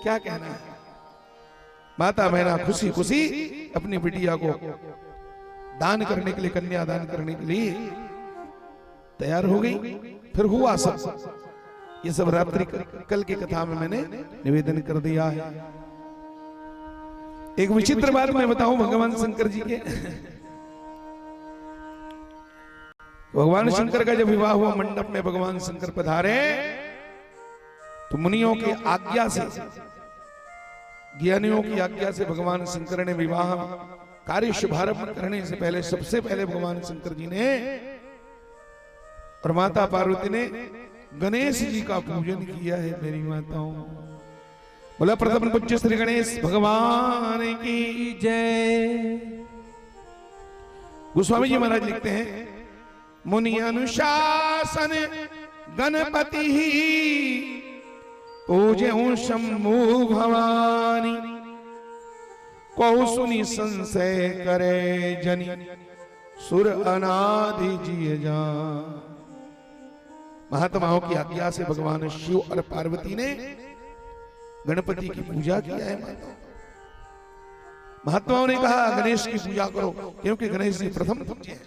क्या कहना है। माता मैना खुशी खुशी अपनी बिटिया को दान करने के लिए, कन्या दान करने के लिए तैयार हो गई। फिर हुआ सब, ये सब रात्रि कल की कथा में मैंने निवेदन कर दिया है। एक विचित्र बात मैं बताऊं भगवान शंकर जी के। भगवान शंकर का जब विवाह हुआ, मंडप में भगवान शंकर पधारे तो मुनियों की आज्ञा से, ज्ञानियों की आज्ञा से भगवान शंकर ने विवाह कार्य शुभारंभ करने से पहले, सबसे पहले भगवान शंकर जी ने और माता पार्वती ने गणेश जी का पूजन किया है। मेरी माताओं, बोला प्रथम पूज्य श्री गणेश भगवान की जय। गोस्वामी जी महाराज लिखते हैं, मुनि अनुशासन गणपति ही पूज्य शंभु भवानी, को सुनी संशय करे जनी, सुर अनादि जी जान। महात्माओं की आज्ञा से भगवान शिव और पार्वती ने गणपति की पूजा किया है। महात्माओं ने कहा गणेश की पूजा करो, क्योंकि गणेश जी प्रथम पूज्य हैं,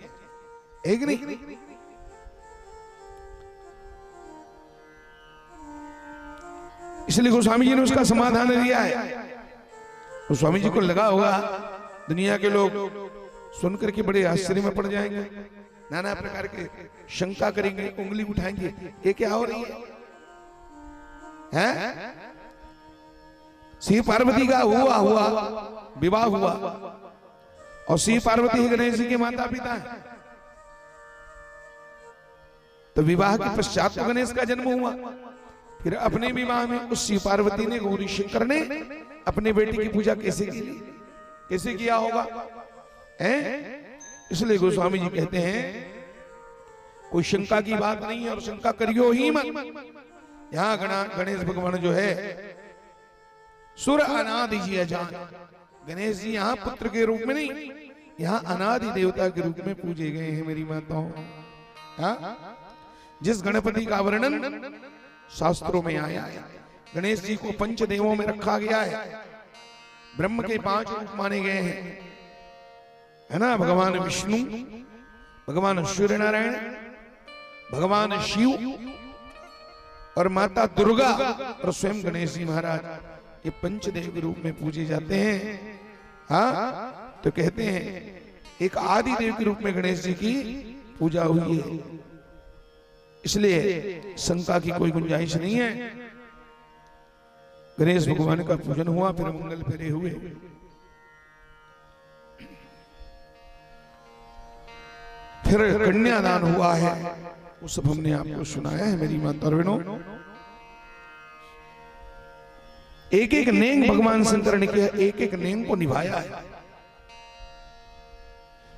एक नहीं। इसलिए गोस्वामी जी ने उसका समाधान दिया है। गोस्वामी जी को लगा होगा दुनिया के लोग सुनकर के बड़े आश्चर्य में पड़ जाएंगे, नाना प्रकार के शंका करेंगे, उंगली उठाएंगे, ये क्या हो रही है? शिव पार्वती का हुआ विवाह हुआ, और शिव पार्वती ही गणेश जी के माता पिता हैं। तो विवाह के पश्चात तो गणेश का जन्म हुआ। फिर अपने विवाह में उस शिव पार्वती ने, गौरी शंकर ने अपने बेटी की पूजा कैसे की, कैसे किया होगा? इसलिए गोस्वामी जी कहते हैं कोई शंका की बात नहीं है, और शंका करियो ही मत। यहां गणेश भगवान जो है सुर अनादि जी जान। गणेश जी यहाँ पुत्र के रूप में नहीं, यहाँ अनादि देवता के रूप में पूजे गए हैं। मेरी माताओं, जिस गणपति का वर्णन शास्त्रों में आया है, गणेश जी को पंचदेवों में रखा गया है। ब्रह्म के 5 रूप माने गए हैं, है ना? भगवान विष्णु, भगवान सूर्य नारायण, भगवान शिव और माता दुर्गा और स्वयं गणेश जी महाराज, ये पंचदेव के रूप में पूजे जाते हैं। हाँ, तो कहते हैं एक आदि देव के रूप में गणेश जी की पूजा हुई है, इसलिए शंका की कोई गुंजाइश नहीं है। गणेश भगवान का पूजन हुआ, फिर मंगल फेरे हुए। फिर कन्यादान हुआ है, वो सब हमने आपको सुनाया है। मेरी माता और बहनों, एक एक नेम भगवान शंकर ने किया, एक एक नेम को निभाया है।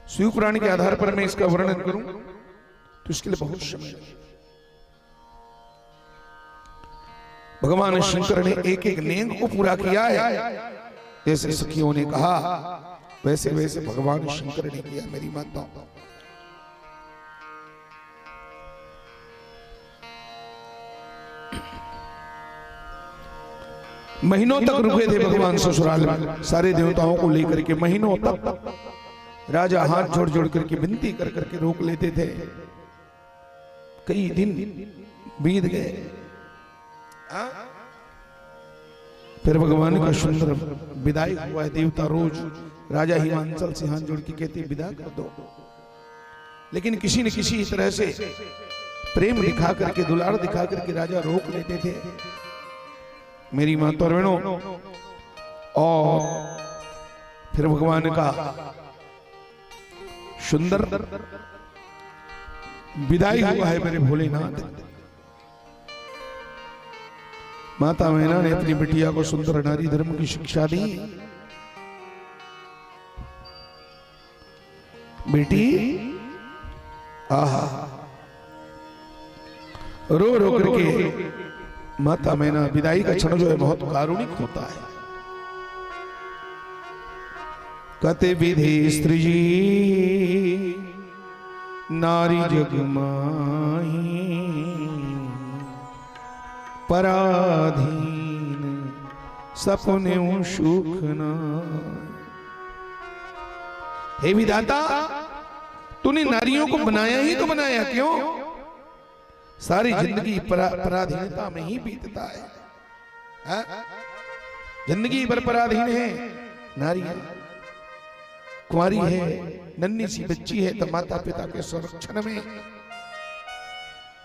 शिव पुराण के आधार पर मैं इसका वर्णन करूं तो इसके लिए बहुत समय लगेगा। भगवान शंकर ने एक एक नेम को पूरा किया है। जैसे सखियों ने कहा वैसे वैसे भगवान शंकर ने किया। मेरी माताओं, महीनों तक रुके थे भगवान ससुराल में, सारे देवताओं को लेकर के महीनों तक राजा हाथ जोड़ जोड़ करके विनती कर करके रोक लेते थे। कई दिन बीत गए, फिर भगवान का सुंदर विदाई हुआ है। देवता रोज राजा हिमांचल से हाथ जोड़ के कहते विदा कर दो, लेकिन किसी न किसी तरह से प्रेम दिखा करके, दुलार दिखा करके राजा रोक लेते थे। मेरी माता और बहनों, और फिर भगवान का सुंदर विदाई हुआ है मेरे भोलेनाथ। माता मैना ने अपनी बिटिया को सुंदर नारी धर्म की शिक्षा दी। बेटी, आहा, रो रो करके माता मैना, विदाई का क्षण जो है बहुत कारुणिक होता है। कते विधि स्त्री नारी जग माही, पराधीन सपने सुख ना। हे विधाता, तूने नारियों को बनाया ही तो बनाया क्यों? सारी जिंदगी पराधीनता में ही बीतता है, हा? जिंदगी भर पराधीन है। नारी कुंवारी है, नन्ही सी बच्ची है, तो माता पिता के संरक्षण में,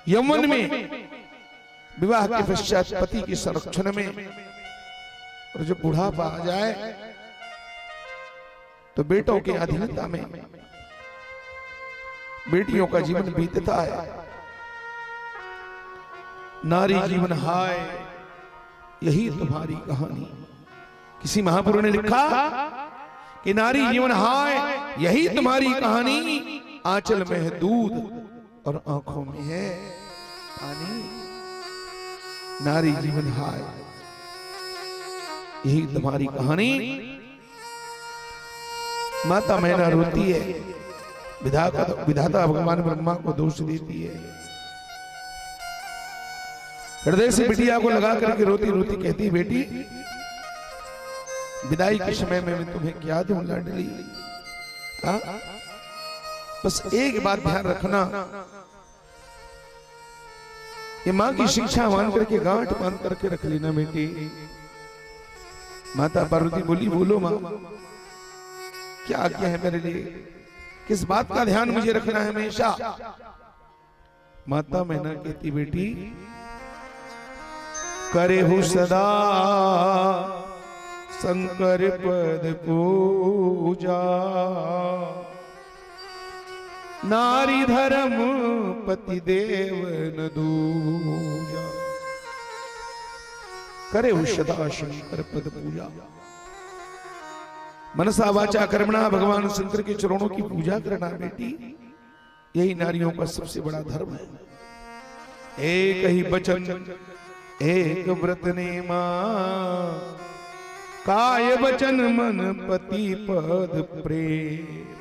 यौवन में, विवाह के पश्चात पति के संरक्षण में, और जब बुढ़ापा आ जाए तो बेटों के अधीनता में बेटियों का जीवन बीतता है। नारी जीवन हाय, यही तुम्हारी कहानी। किसी महापुरुष ने लिखा कि नारी जीवन हाय, यही तुम्हारी कहानी। आंचल में है दूध और आंखों में है पानी। नारी जीवन हाय, यही तुम्हारी कहानी। माता मैना रोती है, विधाता भगवान ब्रह्मा को दोष देती है। हृदय से बिटिया को लगा करके रोती रोती कहती, बेटी विदाई के समय में मैं तुम्हें क्या दूं लाडली? बस एक बात ध्यान रखना, ये मां की शिक्षा मान करके गांठ बांध करके रख लेना बेटी। माता पार्वती बोली, बोलो मां, क्या आज्ञा है मेरे लिए? किस बात का ध्यान मुझे रखना है हमेशा? माता मैना कहती, बेटी करे हो सदा शंकर पद पूजा, नारी धर्म पति देव न दूजा। करे हो सदा शंकर पद पूजा, मनसा वाचा कर्मणा, भगवान शंकर के चरणों की पूजा करना बेटी, यही नारियों का सबसे बड़ा धर्म है। एक ही वचन एक व्रत ने मां, काय वचन मन पति पद प्रेम।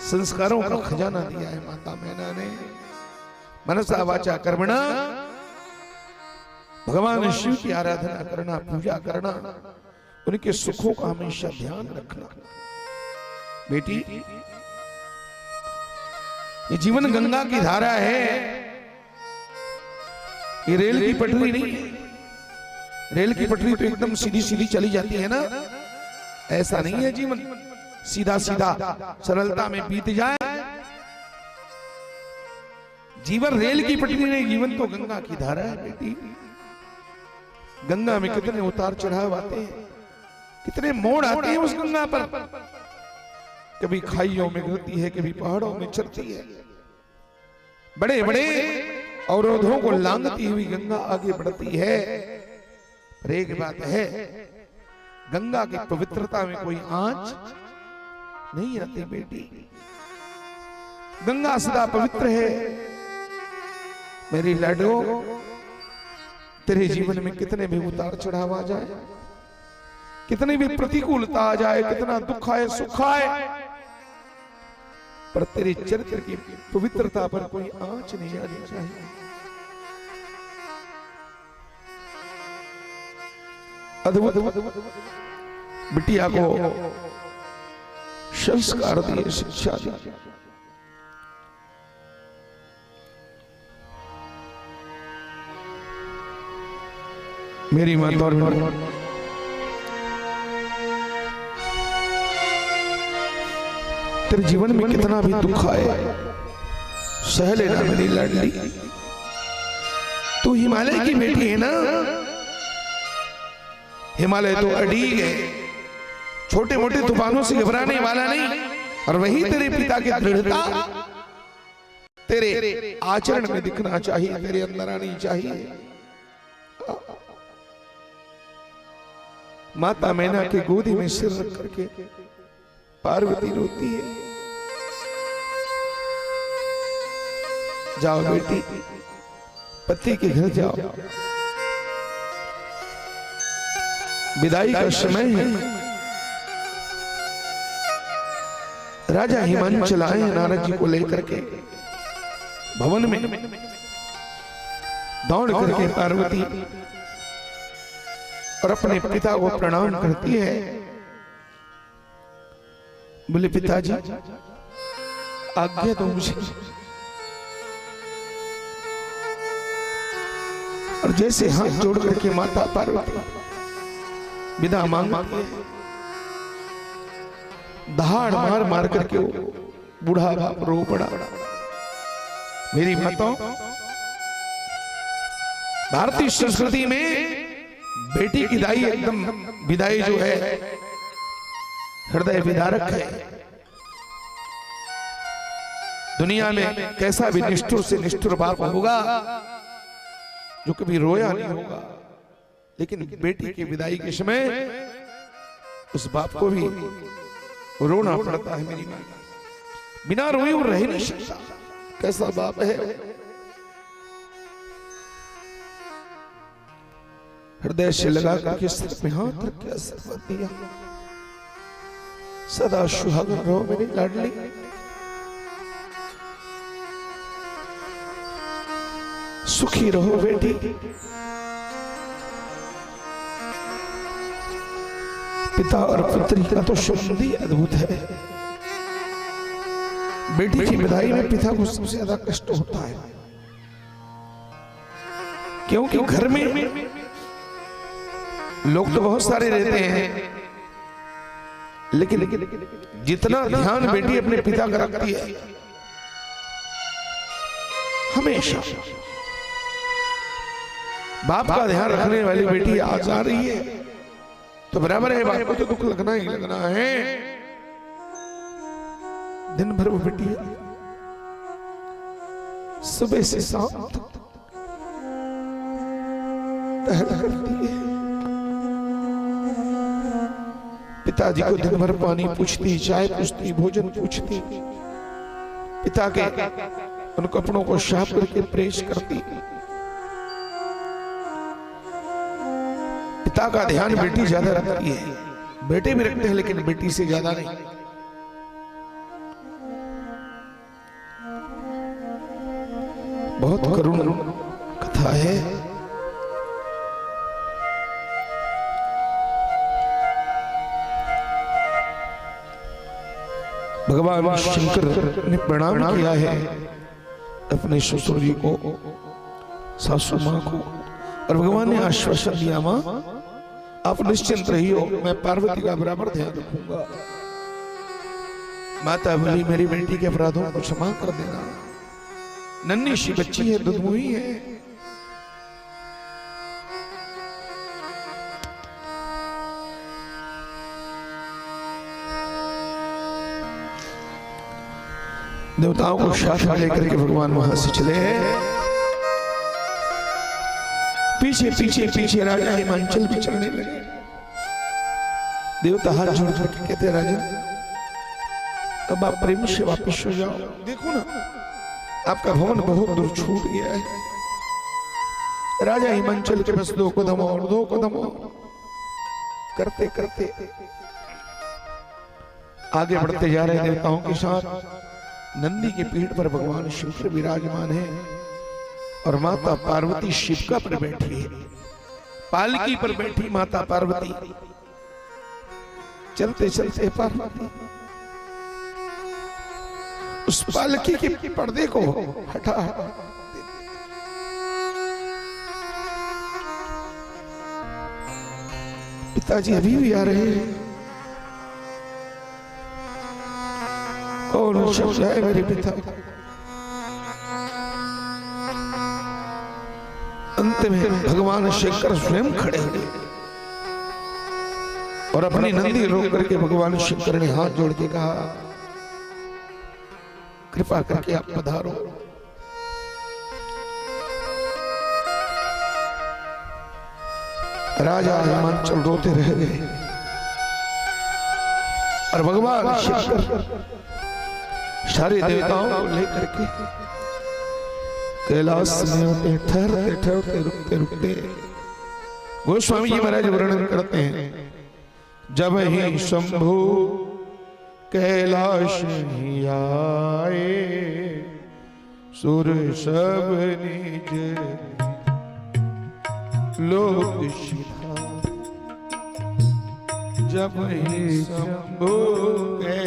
संस्कारों का खजाना दिया है माता मैना ने। मनसा वाचा कर्मणा, भगवान शिव की आराधना करना, पूजा करना, उनके सुखों का हमेशा ध्यान रखना। बेटी ये जीवन गंगा की धारा है, ये रेल की पटरी नहीं है। रेल की पटरी तो एकदम सीधी सीधी चली जाती है ना, ऐसा नहीं है जीवन सीधा सीधा सरलता में बीत जाए। जीवन रेल की पटरी नहीं, जीवन तो गंगा की धारा है बेटी। गंगा में कितने उतार चढ़ाव आते हैं, कितने मोड़ आते हैं उस गंगा पर। कभी खाइयों में गिरती है, कभी पहाड़ों में चलती है। बड़े बड़े अवरोधों को लांघती हुई गंगा आगे बढ़ती है। पर एक बात है, गंगा की पवित्रता में कोई आंच नहीं आती बेटी। गंगा सदा पवित्र है। मेरी लाडो, तेरे जीवन में कितने भी उतार चढ़ाव आ जाए, कितनी भी प्रतिकूलता आ जाए, कितना दुख आए सुख आए, पर तेरे चरित्र की पवित्रता पर कोई आंच नहीं आनी चाहिए। अद्भुत बिटिया को संस्कार दिए, शिक्षा दी। मेरी माता और तेरे जीवन में कितना भी दुख आए, सह लेना मेरी लाडली। तू हिमालय की बेटी है ना। हिमालय तो अड़ीग है, छोटे मोटे तूफानों से घबराने वाला नहीं। और वही तेरे पिता की दृढ़ता तेरे आचरण में दिखना चाहिए, तेरे अंदर आनी चाहिए। माता मैना के गोदी में सिर रख करके पार्वती रोती है। जाओ बेटी, पति के घर जाओ, विदाई का समय है। राजा हिमांचल आए नारद जी को लेकर के भवन में। दौड़ करके पार्वती और अपने पिता को प्रणाम करती है। बोले पिताजी आज्ञा दो मुझे। और जैसे हाथ जोड़ करके माता पार्वती विदा मांगती है, दहाड़ मार मार करके वो बूढ़ा बाप रो पड़ा। मेरी माताओं, भारतीय संस्कृति में बेटी की दाई एकदम विदाई जो है हृदय विदारक है। दुनिया में कैसा भी निष्ठुर से निष्ठुर बाप होगा जो कभी रोया नहीं होगा, लेकिन बेटी की विदाई के समय उस बाप को भी रोना पड़ता है। मेरी मां बिना रोए वो रह नहीं सकता। कैसा बाप है। हृदय से लगा करके सिर पे हाथ रख के आशीर्वाद दिया। सदा सुहागन रहो मेरी लाडली। सुखी रहो बेटी। पिता और पुत्री का तो संबंध ही अद्भुत है। बेटी की विदाई में पिता को सबसे ज्यादा कष्ट होता है, क्योंकि घर में लोग तो बहुत सारे रहते हैं, लेकिन जितना ध्यान बेटी अपने पिता का रखती है, हमेशा बाप का ध्यान रखने वाली बेटी आज आ रही है तो बराबर है, बाप को तो दुख लगना ही लगना है। दिन भर वो बेटी सुबह से शाम तक टहल करती है। पिताजी को दिन भर पानी पूछती, चाय पूछती, भोजन पूछती, पिता के उन कपड़ों को साफ करके प्रेस करती। पिता का ध्यान बेटी ज्यादा रखती है। बेटे भी रखते हैं लेकिन बेटी से ज्यादा नहीं। बहुत करुण कथा है। भगवान शंकर ने प्रणाम किया है अपने ससुर जी को, सासू मां को, और भगवान ने आश्वासन दिया, मां आप निश्चिंत रहियो, मैं पार्वती का बराबर ध्यान रखूंगा। माता बोली मेरी बेटी के अपराधों को क्षमा कर देना, नन्ही सी बच्ची है, दुधमुही है। देवताओं को साथ में लेकर के भगवान वहां से चले हैं। पीछे पीछे पीछे राजा हिमांचल भी चलने लगे। देवता हाथ जोड़ करके कहते राजन अब आप प्रेम से वापस हो जाओ। देखो ना आपका भवन बहुत दूर छूट गया है। राजा हिमांचल के बस 2 कदम और 2 कदम और करते करते आगे बढ़ते जा रहे देवताओं के साथ। नंदी के पीठ पर भगवान शंकर विराजमान है और माता पार्वती शिवका पर बैठी है। पालकी पर बैठी माता पार्वती। चलते चलते पार्वती उस पालकी के पर्दे को हटा पिताजी अभी भी आ रहे हैं। कौन शब्द है मेरे पिता? अंत में भगवान शंकर स्वयं खड़े हुए और अपनी नंदी रोक करके भगवान शंकर ने हाथ जोड़ के कहा कृपा करके आप पधारो। राजा हिमांचल रोते रह गए और भगवान शंकर सारे देवताओं को लेकर के कैलाश में होते ठहरते ठहरते रुकते रुकते गोस्वामी जी महाराज वर्णन करते हैं जब ही शंभु कैलाश ही आए सुर सब निज लोक सिधारे। जब ही शंभु के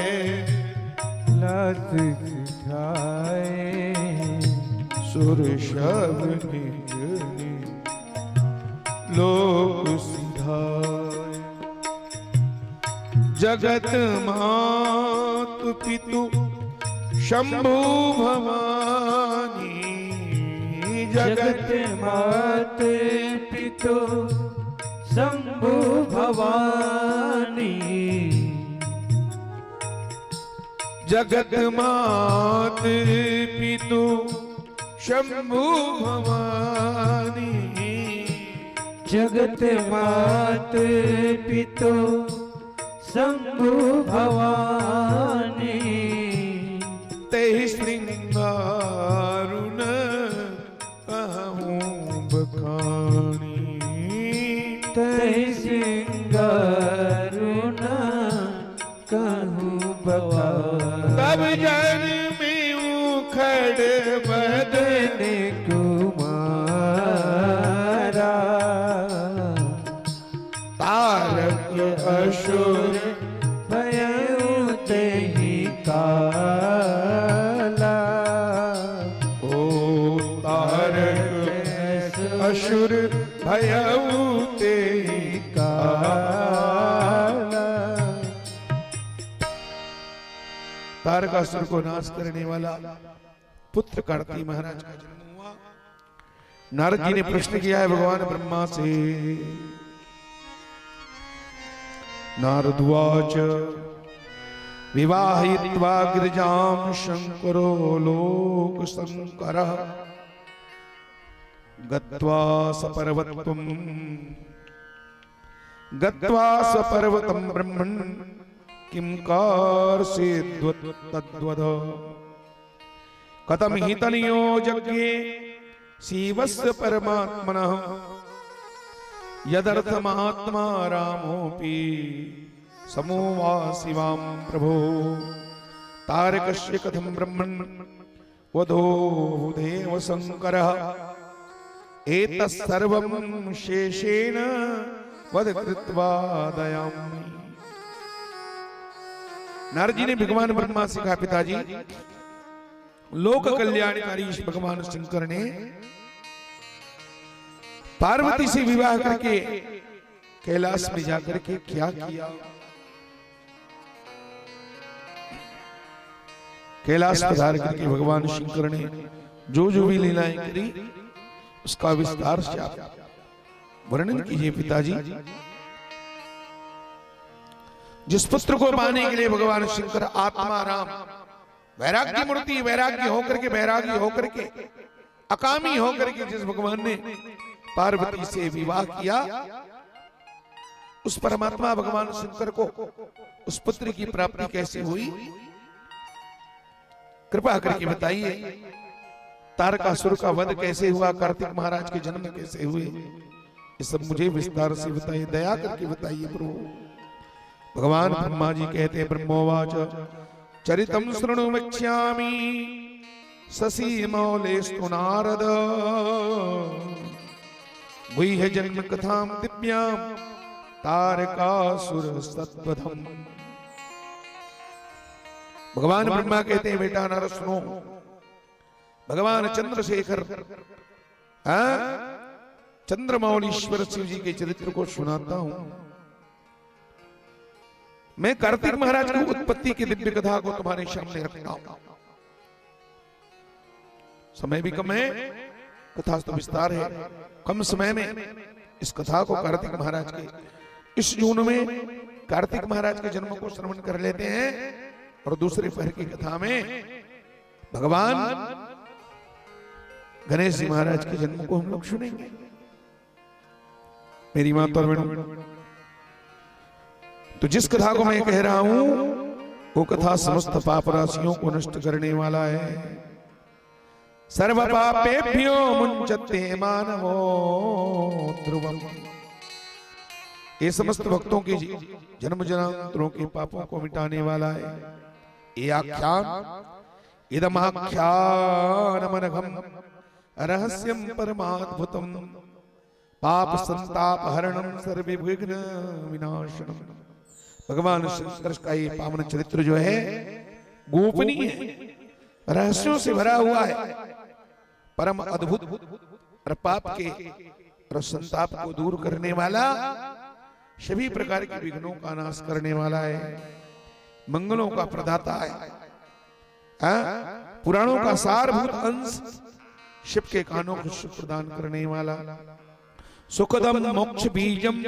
लत खाए सुर शब्द लोक सिधाए। जगत मात पितु शंभु भवानी, जगत मात पितु शंभु भवानी, जगत मात पितु शंभु भवानी, जगत मात पितु शंभु भवानी, तेहि श्रृंगारुन कहूँ बखानी, तेहि श्रृंगारुन कहूँ बखानी। तब जन्मियूं खड़ बदन कुमारा, तारक असुर भयउ तेहि काला। ओ तारक असुर भयउ तेहि काला। तारकासुर को नाश करने वाला पुत्र कार्तिक महाराज का जन्म हुआ। नारद जी ने प्रश्न किया है भगवान ब्रह्मा से। नारदवाच विवाहित्वा गिरिजां शंकरो लोक शंकरः गत्वा सपर्वतं ब्रह्मन् किं कार्षेद्वत्तद्वद। कथं हि तनयो यज्ञे शिवस्य परमात्मनः यदर्थमात्मा रामोऽपि समोवासिवां प्रभो। तारकस्य कथं ब्रह्मन् वधो देव शंकरः एतत्सर्वं शेषेण वध कृत्वा दयामि। नारद जी ने भगवान ब्रह्मा से कहा पिताजी लोक कल्याणकारी भगवान शंकर ने पार्वती से विवाह करके कैलाश में जाकर के क्या किया। कैलाश पधार करके भगवान शंकर ने जो जो भी लीलाएं करी उसका विस्तार से आप वर्णन कीजिए पिताजी। जिस पुत्र को पाने के लिए भगवान शंकर आत्मा राम वैराग्य मूर्ति वैराग्य होकर के अकामी होकर के जिस भगवान ने पार्वती से विवाह किया उस परमात्मा भगवान शंकर को उस पुत्र की प्राप्ति कैसे हुई कृपा करके बताइए। तारकासुर का वध कैसे हुआ, कार्तिक महाराज के जन्म कैसे हुए, ये सब मुझे विस्तार से बताइए, दया करके बताइए प्रभु। भगवान ब्रह्मा जी कहते हैं ब्रह्मोवाच चरितम शृणु वक्ष्यामि शशि मौलेस्तु नारद गुह्य जन्म कथाम दिव्याम तारकासुर सत्वधम। भगवान ब्रह्मा कहते हैं बेटा नारद सुनो, भगवान चंद्रशेखर चंद्रमौलीश्वर शिव जी के चरित्र को सुनाता हूं। मैं कार्तिक महाराज की उत्पत्ति की दिव्य कथा को तुम्हारे सामने रखता हूं। समय भी कम है, कथा तो विस्तार है, कम समय में इस कथा को कार्तिक महाराज के इस जून में कार्तिक महाराज के जन्म को श्रवण कर लेते हैं और दूसरे पहर की कथा में भगवान गणेश जी महाराज के जन्म को हम लोग सुनेंगे। मेरी माता और बहनों, तो जिस कथा को मैं कह रहा हूं वो कथा समस्त पाप राशियों को नष्ट करने वाला है। सर्व पापेभ्यो मुंचते मानवो ध्रुवम। ये समस्त भक्तों के जन्म जन्मांतरों के पापों को मिटाने वाला है। ये आख्यान इदमाख्यानमनघम रहस्यम परमाद्भुतम पाप संताप हरणम सर्व विघ्न विनाशनम भगवान शंकर का ये पावन चरित्र जो है गोपनीय है, रहस्यों से भरा हुआ है, परम अद्भुत और पाप के और संताप को दूर करने वाला, सभी प्रकार के विघ्नों का नाश करने वाला है, मंगलों का प्रदाता है, पुराणों का सारभूत अंश, शिव के कानों को सुख प्रदान करने वाला, सुखदम मोक्ष बीजम,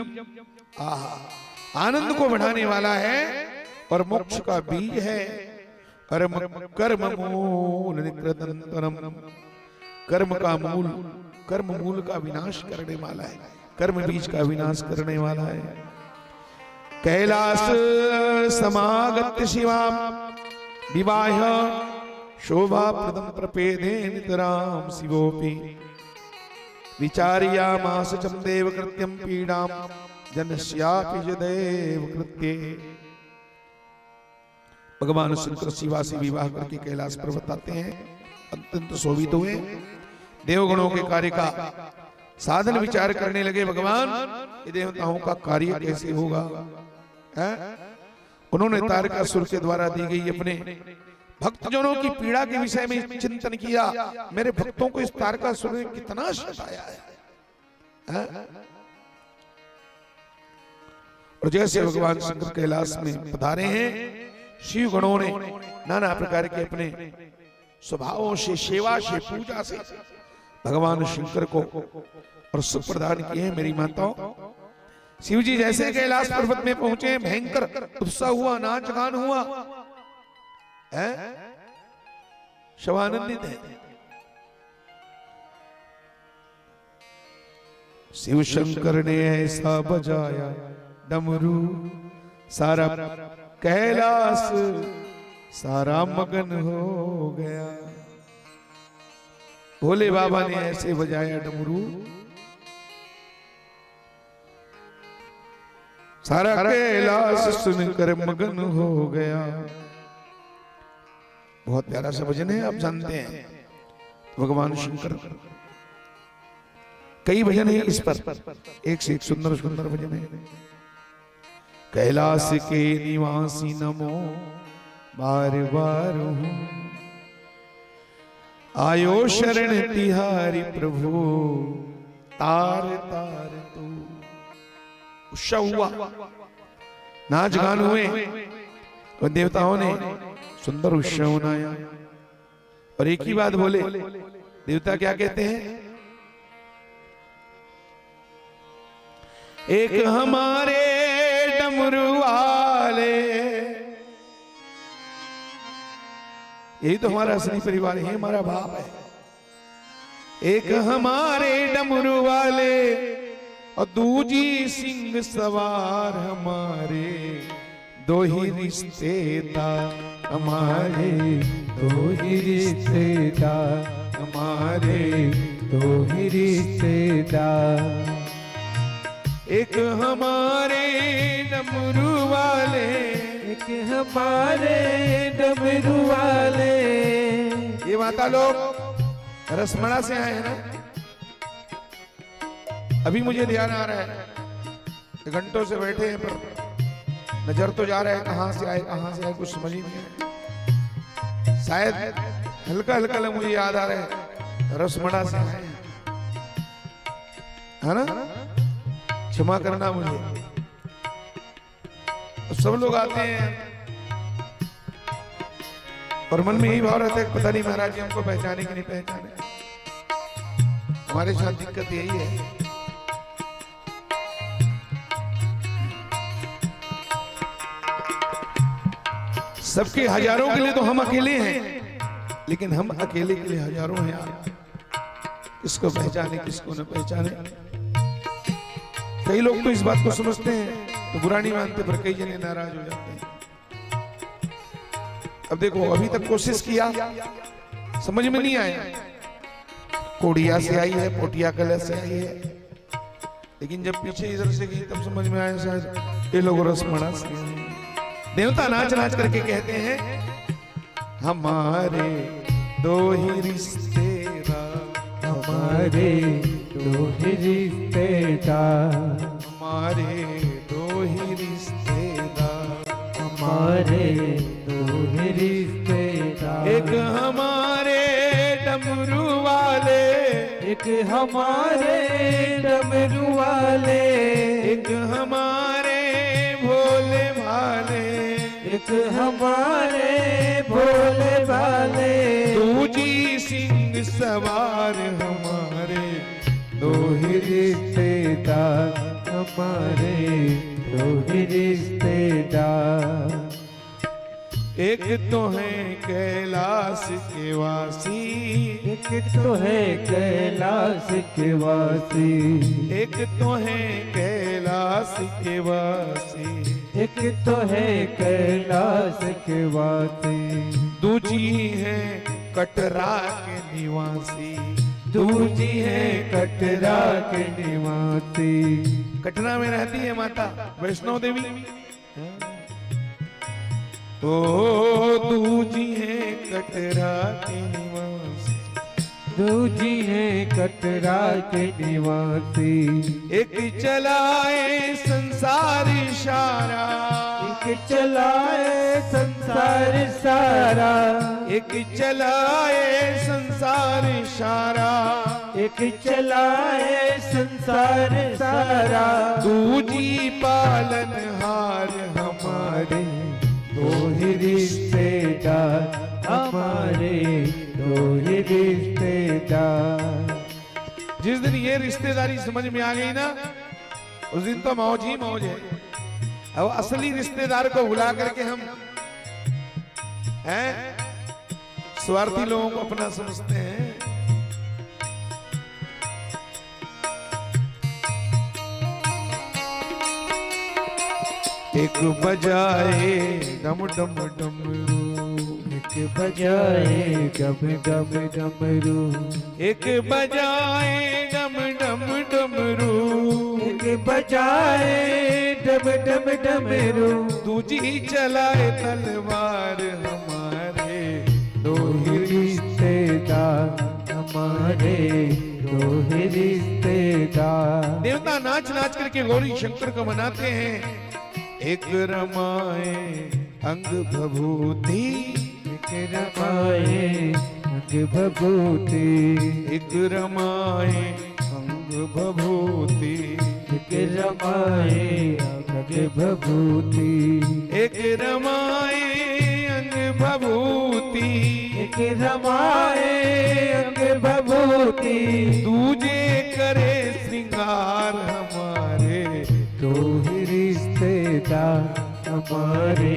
आनंद को बढ़ाने वाला है और मोक्ष का बीज है, कर्म मूल निकृतंतरम, कर्म का मूल, कर्म मूल का विनाश करने वाला है, कर्म बीज का विनाश करने वाला है। कैलास समागत शिवाम विवाह शोभा प्रदम प्रपेदे नितराम शिवोपि विचार्यामास चं देव कृत्यं पीडां जनस्यापि जदेव कृत्ये। भगवान शंकर शिवा से विवाह करके कैलाश पर्वत आते हैं, अत्यंत शोभित हुए, देवगणों के कार्य का साधन विचार करने लगे। भगवान ये देवताओं का कार्य कैसे होगा, उन्होंने तारकासुर के द्वारा दी गई अपने भक्तजनों की पीड़ा के विषय में चिंतन किया। मेरे भक्तों को इस तारकासुर ने कितना सताया है। और जैसे भगवान शंकर कैलाश में पधारे हैं, शिव गणों ने नाना प्रकार के अपने स्वभावों से, सेवा से, पूजा से भगवान शंकर को और सुख प्रदान किए हैं। मेरी माताओं, शिव जी जैसे कैलाश पर्वत में पहुंचे, भयंकर उत्साह हुआ, नाच गान हुआ, शवानंदित है। शिव शंकर ने ऐसा बजाया डमरू, सारा कैलाश सारा मगन हो गया। भोले बाबा ने ऐसे बजाया डमरू, सारा कैलाश सुनकर मगन हो गया। बहुत प्यारा सा भजन है, आप जानते हैं। भगवान शंकर कई भजन है इस पर, एक से एक सुंदर सुंदर भजन है। कैलाश के निवासी नमो बार बार हूं, आयो शरण तिहारी प्रभु, तार तार तू। उत्सव हुआ, नाच गान हुए और देवताओं ने सुंदर उत्सव मनाया। और एक ही बात बोले, देवता क्या कहते हैं, एक हमारे डमरू वाले, यही तो हमारा असली परिवार है, हमारा बाप है। एक हमारे डमरू वाले और दूजी सिंह सवार हमारे, दो ही रिश्तेदार हमारे, दो ही रिश्तेदार हमारे, दो ही रिश्तेदार। एक हमारे डमरू वाले, एक हमारे डमरू वाले। ये माता लोग रसमड़ा से आए हैं ना, अभी मुझे ध्यान आ रहा है, घंटों से बैठे हैं पर नजर तो जा रहा है कहां से आए कहां से आए, कुछ समझ ही नहीं है। शायद हल्का हल्का मुझे याद आ रहा है रसमड़ा से आए हैं, है ना, क्षमा करना मुझे। सब लोग आते हैं और मन में यही भाव रहता है, पता नहीं महाराज जी हमको पहचाने कि नहीं पहचाने। हमारे साथ दिक्कत यही है। सबके हजारों के लिए तो हम अकेले हैं, लेकिन हम अकेले के लिए हजारों हैं यार। किसको पहचाने किसको न पहचाने। कई लोग तो इस बात को समझते हैं तो बुरा नहीं मानते, पर कई जने नाराज हो जाते हैं। अब देखो, अभी तक कोशिश किया, समझ में नहीं आया। कोडिया से आई है, पोटिया कला से आई है, लेकिन जब पीछे इधर से गई तब समझ में आया शायद ये लोग रसमड़ा से। देवता नाच नाच करके कहते हैं, हमारे दो ही रिश्तेदार, हमारे दो ही रिश्तेदार, हमारे दो ही रिश्तेदार। हमारे दो ही रिश्तेदार। एक हमारे डमरू वाले, एक हमारे डमरू वाले, एक हमारे भोले भाले, एक हमारे भोले भाले। दूजी सिंह सवार हमारे दो ही रिश्तेदार हमारे दो ही रिश्तेदार। एक तो है कैलाश के वासी, एक तो है कैलाश के वासी, एक तो है कैलाश के वासी, एक तो है कैलाश के वासी। दूजी है कटरा के निवासी, दूजी है कटरा के निवासी। कटरा में रहती है माता वैष्णो देवी। ओ दूजी है कटरा के निवासी, दूजी है कटरा के निवासी। एक चलाए संसार इशारा, एक चलाए संसार सारा, एक चलाए संसार इशारा, एक चलाए संसार सारा। दूजी पालनहार हमारे दो ही रिश्तेदार हमारे दो ही रिश्तेदार। जिस दिन ये रिश्तेदारी समझ में आ गई ना, उस दिन तो मौज ही मौज है। अब असली रिश्तेदार को भुला करके हम हैं स्वार्थी लोगों को अपना समझते हैं। एक बजाए डम डम डमरू, एक बजाए डम डम डमरू, एक बजाए डम डम डमरू, एक बजाए डम डम डमरू। दूजी चलाए तलवार हमारे दो ही रिश्तेदार हमारे दो ही रिश्तेदार। देवता नाच नाच करके गौरी शंकर को मनाते हैं। एक रमाए अंग भभूति, एक रमाए अंग भभूति, एक रमाए अंग भभूति, एक रमाए अंग भभूति, एक रमाए अंग भभूति, एक रमाए अंग भभूति। दूजे करे श्रृंगार हमारे दो ही रिश्तेदार हमारे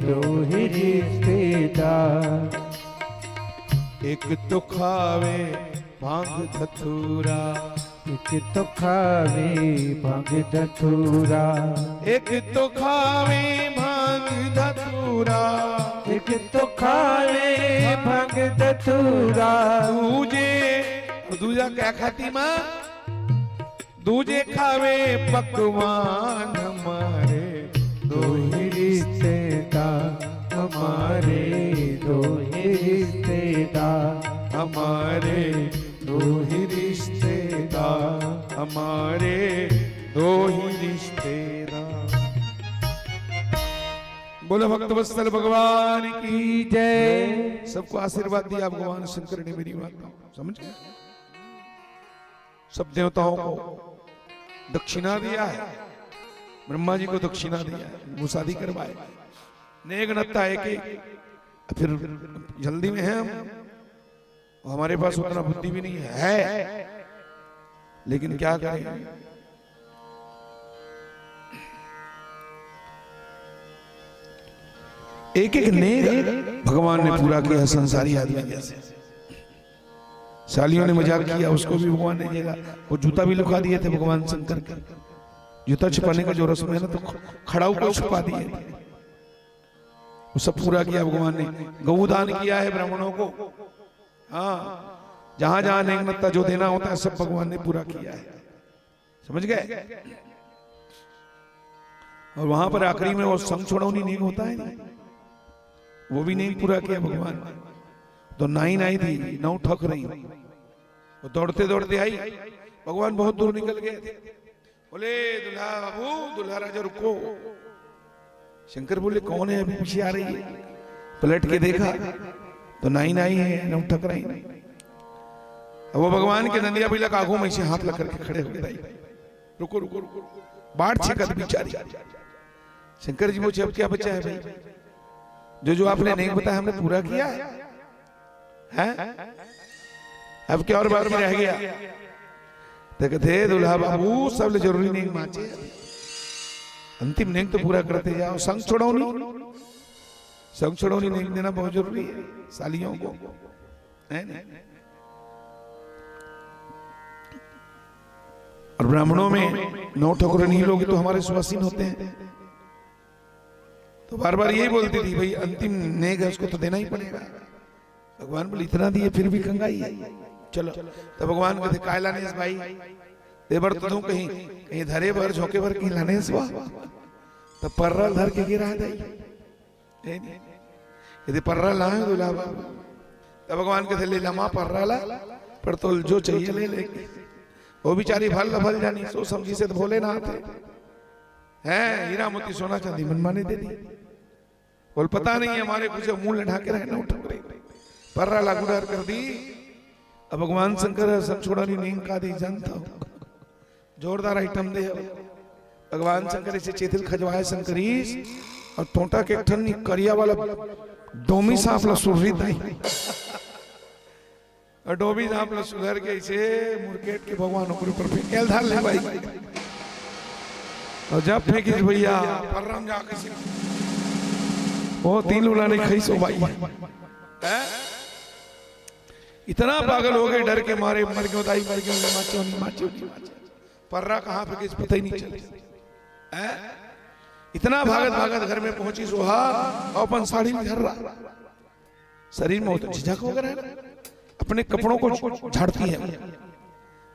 दो ही रिश्तेदार। एक तो खावे भांग धतूरा, एक तो खावे भांग धतूरा, एक तो खावे भांग धतूरा, एक तो खावे भांग धतूरा। दूजा क्या खाती माँ? दूजे खावे पकवान हमारे दो ही रिश्तेदार हमारे दो ही रिश्तेदार। हमारे दो ही रिश्तेदार, हमारे दो ही रिश्तेदार। बोलो भक्तवत्सल भगवान की जय। सबको आशीर्वाद दिया भगवान शंकर ने मेरी बात समझ गए। सब देवताओं को दक्षिणा दिया है, ब्रह्मा जी को दक्षिणा दिया है, वो शादी करवाए। नेक नत्ता एक फिर जल्दी में है हम, हमारे पास उतना बुद्धि भी नहीं है, लेकिन क्या करें। एक एक नेक भगवान ने पूरा किया संसारी आदमी जैसे। सालियों ने मजाक किया, उसको भी भगवान ने देगा। वो जूता भी लुका दिए थे भगवान शंकर के। जूता छिपाने का जो रस्म है ना, तो खड़ाऊ को छुपा दिए थे। वो सब पूरा किया भगवान ने। गौदान किया है ब्राह्मणों को। हाँ, जहां जहां नेकनत्ता जो देना होता है सब भगवान ने पूरा किया है, समझ गए। और वहां पर आखिरी में वो संग छोड़ौनी नहीं होता है ना, वो भी नहीं पूरा किया भगवान। तो नाई नाई थी, नौ ठक रही, वो दौड़ते दौड़ते आई। भगवान बहुत दूर निकल गए थे। बोले दुल्हा बाबू, दुल्हा राजा रुको। शंकर बोले कौन है, अभी पीछे आ रही है। पलट के देखा तो नाई नाई है, नौठक रही। अब वो भगवान के नंदिया बिलक आंखों में से हाथ लग करके खड़े हो गए। रुको रुको रुको, बाट छिकत बिचारी। शंकर जी पूछे अब क्या बचा है भाई, जो आपने नहीं बताया हमने पूरा किया है, अब क्या और बाकी रह गया। तो कहते दुल्हा बाबू सब जरूरी नहीं माचे, अंतिम नेक तो पूरा करते जाओ। संग छोड़ौनी नेक देना बहुत जरूरी है सालियों को, है ना। और ब्राह्मणों में 9 ठकुर नहीं लोगे तो हमारे सुवासीन होते हैं। तो बार बार यही बोलती थी भाई अंतिम नेक है उसको तो देना ही पड़ेगा। भगवान बोले इतना दिए फिर भी कंगाई है, चलो। तो भगवान कहते काय लाने भाई देवर तो कहीं कहीं धरे भर झोंके भर की लाने तो पर्रा धर के गिरा दे, यदि पर्रा लाए दुल्हा बाबू तो भगवान कहते ले लमा पर्रा ला, पर तो जो चाहिए ले लेंगे। वो बेचारी भल जानी सो समझी से तो भोले ना आते हैं, हीरा मोती सोना चांदी मनमाने दे दी। बोल पता नहीं हमारे कुछ मुंह लड़ा के रहना उठ पड़े, पर्रा लागूदार कर दी। अब भगवान शंकर सब छोड़ा नहीं का दी जानता हूं, जोरदार आइटम दे। भगवान शंकर से चेतिल खजवाए शंकरीश और टोटा के ठन्नी करिया वाला डोमी सांप ला सुररी दाई और डोमी सांप ला सुधर के इसे मुरकेट के भगवान ऊपर फेंकेल धार ले भाई। और जब फेंकी भैया परम जाके वो 3 लूला नहीं खाई सो भाई, इतना पागल हो गए डर के मारे, मर गयो दाई मर गयो, माचो पर्रा कहां पे किस पता ही नहीं चला। इतना भागत घर में पहुंची सोहा और अपन साड़ी में झर रहा, शरीर में होता झिझक वगैरह, अपने कपड़ों को झाड़ती है।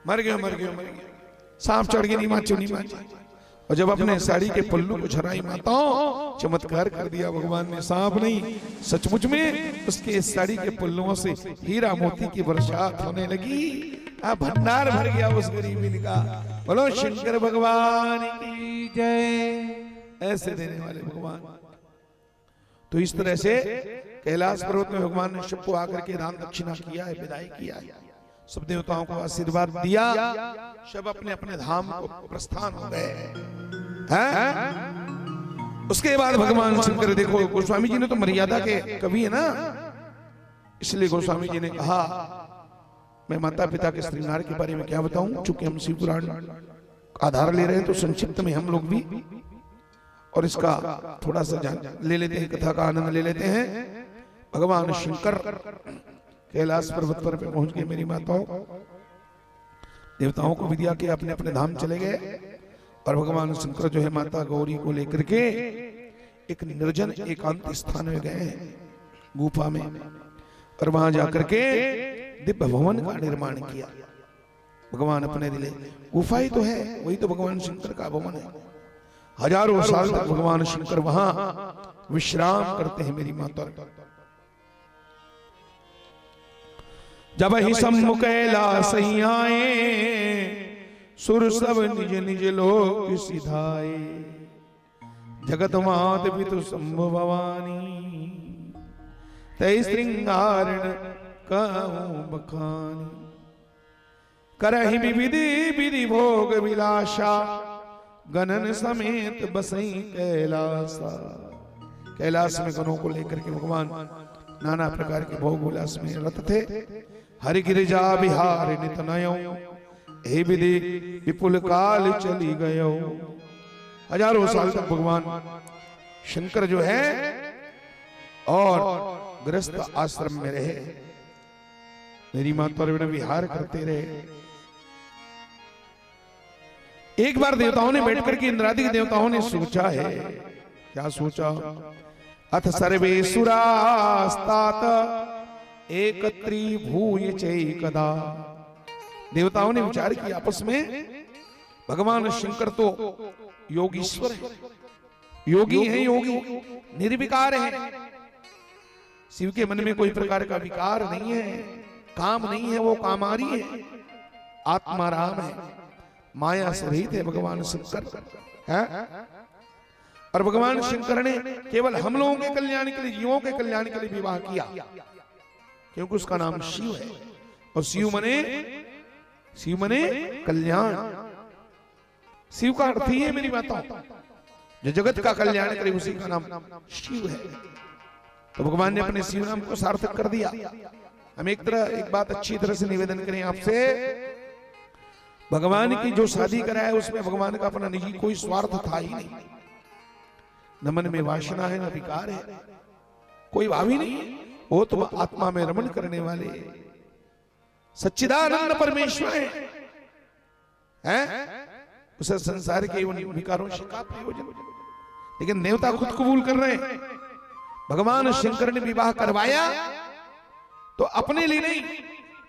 मर गयो सांप चढ़ गई, नहीं माचो। और जब अपने साड़ी के पल्लू को झराई माताओं, चमत्कार कर दिया भगवान ने। सांप नहीं सचमुच में उसके इस साड़ी के पल्लुओं से हीरा मोती की बरसात होने लगी। भंडार भर गया उस गरीबी का। बोलो शंकर भगवान की जय। ऐसे देने वाले भगवान। तो इस तरह से कैलाश पर्वत में भगवान ने सबको आकर के दान दक्षिणा किया है, विदाई किया है, सब देवताओं को आशीर्वाद दिया, सब अपने अपने धाम को प्रस्थान हो गए हैं। उसके बाद भगवान शंकर, देखो गोस्वामी जी ने तो मर्यादा के कवि है ना, इसलिए गोस्वामी जी ने कहा मैं माता पिता के श्रृंगार के बारे में क्या बताऊं, चूंकि हम शिव पुराण आधार ले रहे हैं तो संक्षिप्त में हम लोग भी और इसका थोड़ा सा ले लेते हैं, कथा का आनंद ले लेते हैं। भगवान शंकर कैलाश पर्वत पर पहुंच गए, मेरी माताओं देवताओं को विद्या के अपने अपने धाम चले गए। और भगवान शंकर जो है माता गौरी को लेकर के एक निर्जन एकांत स्थान में गए गुफा में, और वहां जाकर के दिव्य भवन का निर्माण किया। भगवान अपने दिले गुफा ही तो है, वही तो भगवान शंकर का भवन है। हजारों साल तक भगवान शंकर वहां विश्राम करते हैं मेरी माता। जब ही सम्मुख कैलास आए, सुर सब निज निज लोक सिधाए, जगत मात पितु शंभु भवानी, तै श्रृंगारण कहूं बखानी। करहि विधि विधि भोग विलासा, गणन समेत बसई कैलासा। कैलाश में गणों को लेकर के भगवान नाना प्रकार के भोग विलास में रत थे। हरि गिरिजा बिहार नित नयो, हे विधि विपुल काल चली गयो। हजारों साल तक भगवान शंकर जो है और गृहस्थ आश्रम में रहे, मेरी माता और विहार करते रहे। एक बार देवताओं ने बैठ करके इंद्रादि देवताओं ने सोचा है, क्या सोचा, अथ सर्वे सुरास्तात एकत्री भूय चैकदा। देवताओं ने विचार किया आपस में, भगवान शंकर तो योगीश्वर है, योगी है, योगी निर्विकार है। शिव के मन में कोई प्रकार का विकार नहीं है, काम नहीं है, वो कामारी है, आत्मा राम है, माया से रहित है भगवान शंकर है। और भगवान शंकर ने केवल हम लोगों के कल्याण के लिए, जीवों के कल्याण के लिए विवाह किया, क्योंकि उसका नाम शिव है। और शिव मने कल्याण। शिव का अर्थ ही है मेरी बातों, जो जगत का कल्याण करे उसी का नाम शिव है। तो भगवान ने अपने शिव नाम को सार्थक कर दिया। हम एक बात अच्छी तरह से निवेदन करें आपसे, भगवान की जो शादी कराया उसमें भगवान का अपना निजी कोई स्वार्थ था ही नहीं। न मन में वासना है, न विकार है, कोई भाव ही नहीं। वो तो आत्मा में रमण करने वाले सच्चिदानंद परमेश्वर हैं। उसे संसार के उन विकारों से का प्रयोजन? लेकिन देवता खुद कबूल कर रहे हैं। भगवान शंकर ने विवाह करवाया तो अपने लिए नहीं,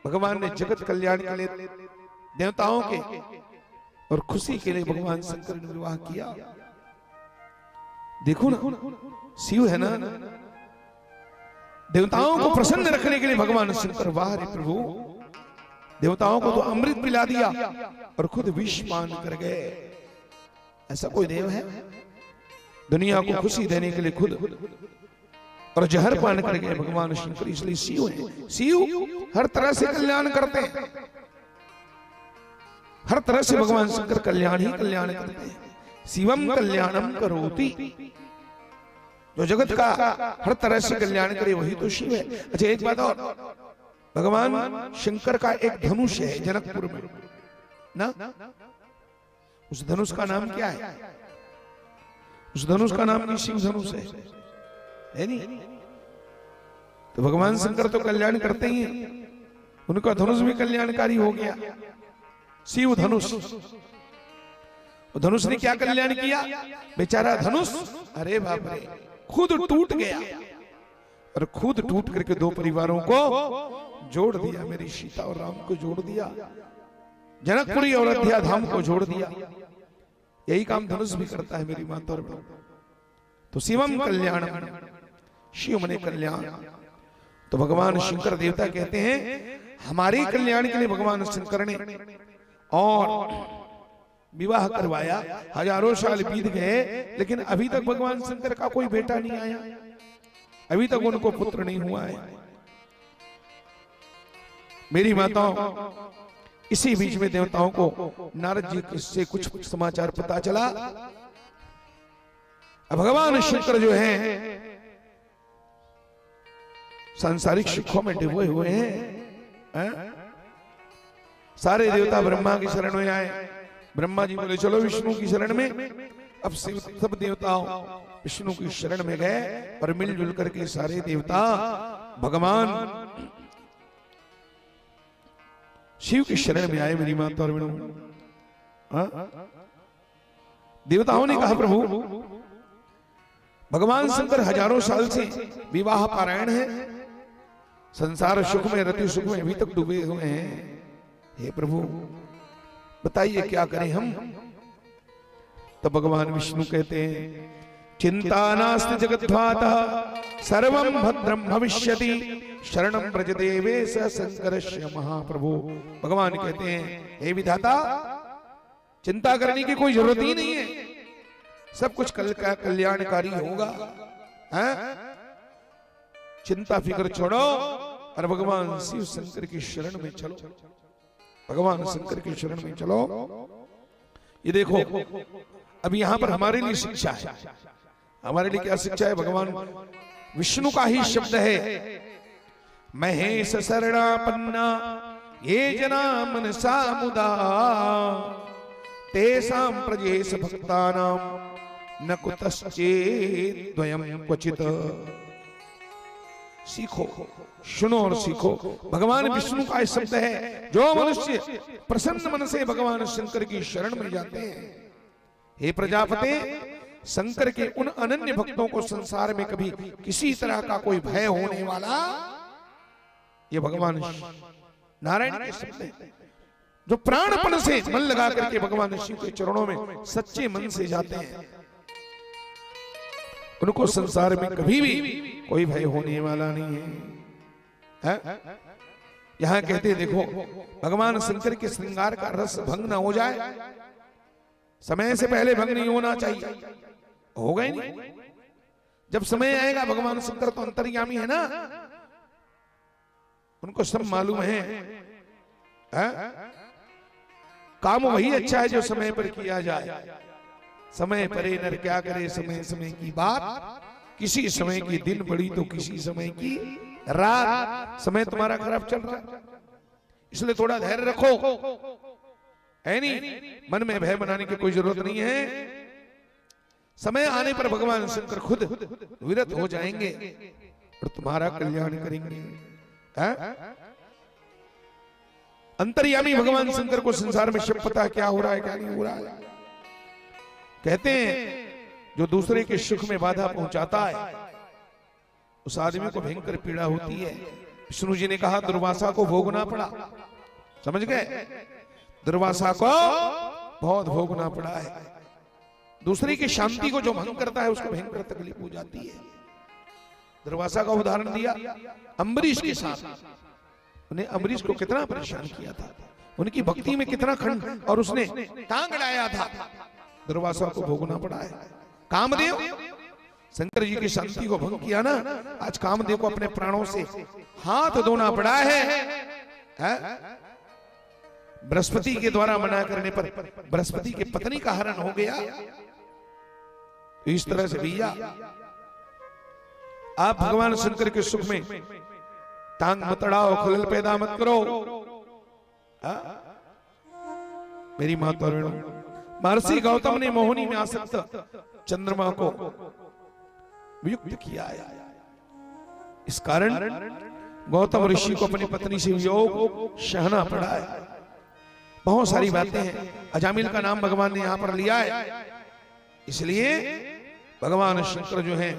भगवान ने जगत कल्याण के लिए, देवताओं के और खुशी के लिए भगवान शंकर ने विवाह किया। देखो ना, शिव है ना, देवताओं को प्रसन्न रखने के लिए भगवान शंकर, वाह रे प्रभु, देवताओं को तो अमृत पिला दिया और खुद विष पान कर गए। ऐसा कोई देव है? दुनिया को खुशी देने के लिए खुद और जहर पान कर गए भगवान शंकर। इसलिए शिव है। शिव हर तरह से कल्याण करते हैं, हर तरह से भगवान शंकर कल्याण ही कल्याण करते हैं। शिवम कल्याणम करोति, जो जगत का हर तरह से कल्याण करे वही तो शिव है। अच्छा एक बात और, भगवान शंकर का एक धनुष है जनकपुर में ना, उस धनुष का नाम क्या है? उस धनुष का नाम भी शिव धनुष है नहीं? तो भगवान शंकर तो कल्याण करते ही हैं, उनका धनुष भी कल्याणकारी हो गया, शिव धनुष। धनुष ने क्या कल्याण किया? बेचारा धनुष, अरे बाप रे, खुद टूट गया और खुद टूट करके दो परिवारों को जोड़ दिया। मेरी सीता और राम को जोड़ दिया, जनकपुरी और अयोध्या धाम को जोड़ दिया। यही काम धनुष भी करता है मेरी माता और बहन। तो शिवम कल्याण, शिव मने कल्याण। तो भगवान शंकर देवता कहते हैं हमारे कल्याण के लिए भगवान शंकर ने और विवाह करवाया। हजारों साल बीत गए लेकिन अभी तक भगवान शंकर का कोई बेटा नहीं आया, अभी तक उनको पुत्र नहीं हुआ है। मेरी माताओं, इसी बीच में देवताओं को नारद जी से कुछ समाचार पता चला। भगवान शंकर जो है सांसारिक सुखों में डूबे हुए हैं। सारे देवता ब्रह्मा की शरण में आए। ब्रह्मा जी बोले चलो विष्णु की शरण में। अब सब देवताओं विष्णु की शरण में गए और मिलजुल करके सारे देवता भगवान शिव की शरण में आए। मेरी माता और बहनों, देवताओं ने कहा प्रभु भगवान शंकर हजारों साल से विवाह पारायण है, संसार सुख में रति सुख में अभी तक डूबे हुए हैं। हे प्रभु बताइए क्या करें हम? तो भगवान विष्णु कहते हैं चिंता नास्ति जगद्धातः सर्वं भद्रं भविष्यति शरणं व्रज देवेश शंकरस्य महाप्रभु। भगवान कहते हैं हे विधाता, चिंता करने की कोई जरूरत ही नहीं है, सब कुछ कल का कल्याणकारी होगा। चिंता फिक्र छोड़ो और भगवान शिव शंकर की शरण में चलो, भगवान शंकर की शरण में चलो। ये देखो अब यहां पर हमारे लिए शिक्षा है। हमारे लिए क्या शिक्षा है? भगवान विष्णु का ही शब्द है महेश शरणापन्ना ये जना मनसा मुदा तेषां प्रजेश भक्तानां न कुतश्चेत् द्वयं क्वचित्। सीखो, सुनो और सीखो। भगवान विष्णु का शब्द है। जो मनुष्य प्रसन्न मन से भगवान शंकर की शरण में जाते हैं, हे प्रजापते, शंकर के उन अनन्य भक्तों को संसार में कभी किसी तरह का कोई भय होने वाला, ये भगवान नारायण के शब्द है। जो प्राणपण से मन लगा करके भगवान शिव के चरणों में सच्चे मन से जाते हैं, उनको संसार में कभी भी कोई भय होने वाला नहीं है। यहां कहते देखो भगवान शंकर के श्रृंगार का रस भंग ना हो जाए, समय से पहले भंग नहीं होना चाहिए। होगा ही नहीं। जब समय आएगा, भगवान शंकर तो अंतर्यामी है ना, उनको सब मालूम है। काम वही अच्छा है जो समय पर किया जाए। समय परे नर क्या करे, समय समय की बात, किसी समय की दिन बड़ी तो किसी समय की रात। समय तुम्हारा खराब चल रहा है, इसलिए थोड़ा धैर्य रखो, है नहीं? मन में भय बनाने की कोई जरूरत नहीं है। समय आने पर भगवान शंकर खुद विरत हो जाएंगे और तुम्हारा कल्याण करेंगे। अंतर्यामी भगवान शंकर को संसार में सब पता है क्या हो रहा है क्या नहीं हो रहा है। कहते हैं जो दूसरे के सुख में बाधा पहुंचाता है उस आदमी को भयंकर पीड़ा होती है। विष्णु जी ने कहा दुर्वासा को भोगना पड़ा, समझ गए? दुर्वासा को बहुत भोगना पड़ा है। दूसरे की शांति को जो भंग करता है उसको भयंकर तकलीफ हो जाती है। दुर्वासा का उदाहरण दिया अम्बरीश के साथ। उन्हें अम्बरीश को कितना परेशान किया था, उनकी भक्ति में कितना खंड और उसने टांग लाया था। दुर्वासा को भोगना पड़ा है। कामदेव शंकर जी की शांति को भंग किया ना, आज कामदेव को अपने प्राणों से हाथ धोना पड़ा है। बृहस्पति के द्वारा मना करने पर बृहस्पति के पत्नी का हरण हो गया। इस तरह से भैया आप भगवान शंकर के सुख में टांग मत अड़ाओ, खलल पैदा मत करो। मेरी माता महर्षि गौतम ने मोहिनी में आसक्त चंद्रमा को वियुक्त किया है। इस कारण गौतम ऋषि को अपनी पत्नी से वियोग सहना पड़ा है। बहुत सारी बातें हैं। अजामिल का नाम भगवान ने यहां पर लिया है, इसलिए भगवान शंकर जो है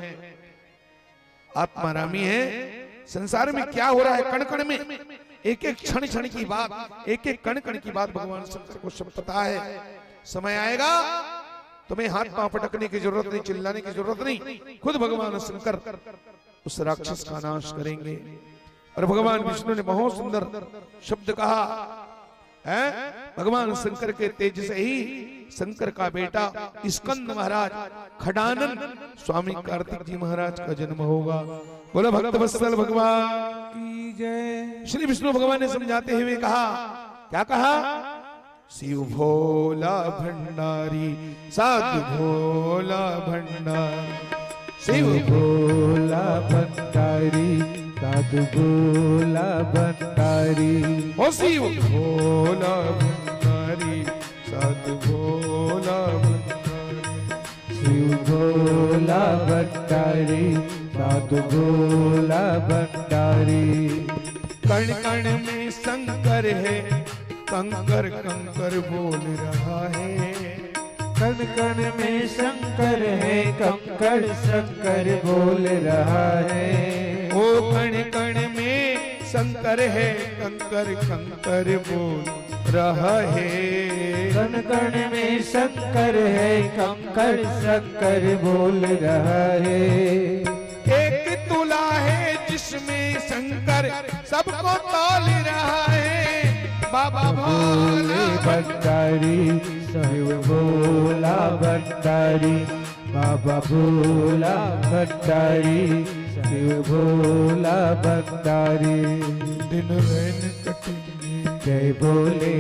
आत्मारामी है। संसार में क्या हो रहा है, कण कण में, एक एक क्षण क्षण की बात, एक एक कण कण की बात भगवान शंकर को सब पता है। समय आएगा तुम्हें हाथ पांव पटकने की जरूरत नहीं, चिल्लाने की जरूरत नहीं, खुद भगवान शंकर उस राक्षस का नाश करेंगे। और भगवान विष्णु ने बहुत सुंदर शब्द कहा है, भगवान शंकर के तेज से ही शंकर का बेटा स्कंद महाराज खडानन स्वामी कार्तिक जी महाराज का जन्म होगा। बोलो भक्त वत्सल भगवान की जय। श्री विष्णु भगवान ने समझाते हुए कहा, क्या कहा? शिव भोला भंडारी साधु भोला भंडारी, शिव भोला भंडारी साधु भोला भंडारी। ओ शिव भोला भंडारी साधु भोला भंडारी, शिव भोला भंडारी साधु भोला भंडारी। कण कण में शंकर है, कंकर कंकर बोल रहा है। कण कण में शंकर है, कंकर शंकर बोल रहा है। ओ कण कण में शंकर है, कंकर कंकर बोल रहा है। कण कण में शंकर है, कंकर शंकर बोल रहा है। एक तुला है जिसमें शंकर सबको तौल रहा है। बाबा भोले भंडारी शिव भोला भंडारी, बाबा भोला भंडारी शिव भोला भंडारी। दिन रैन कटेंगे। जय भोले,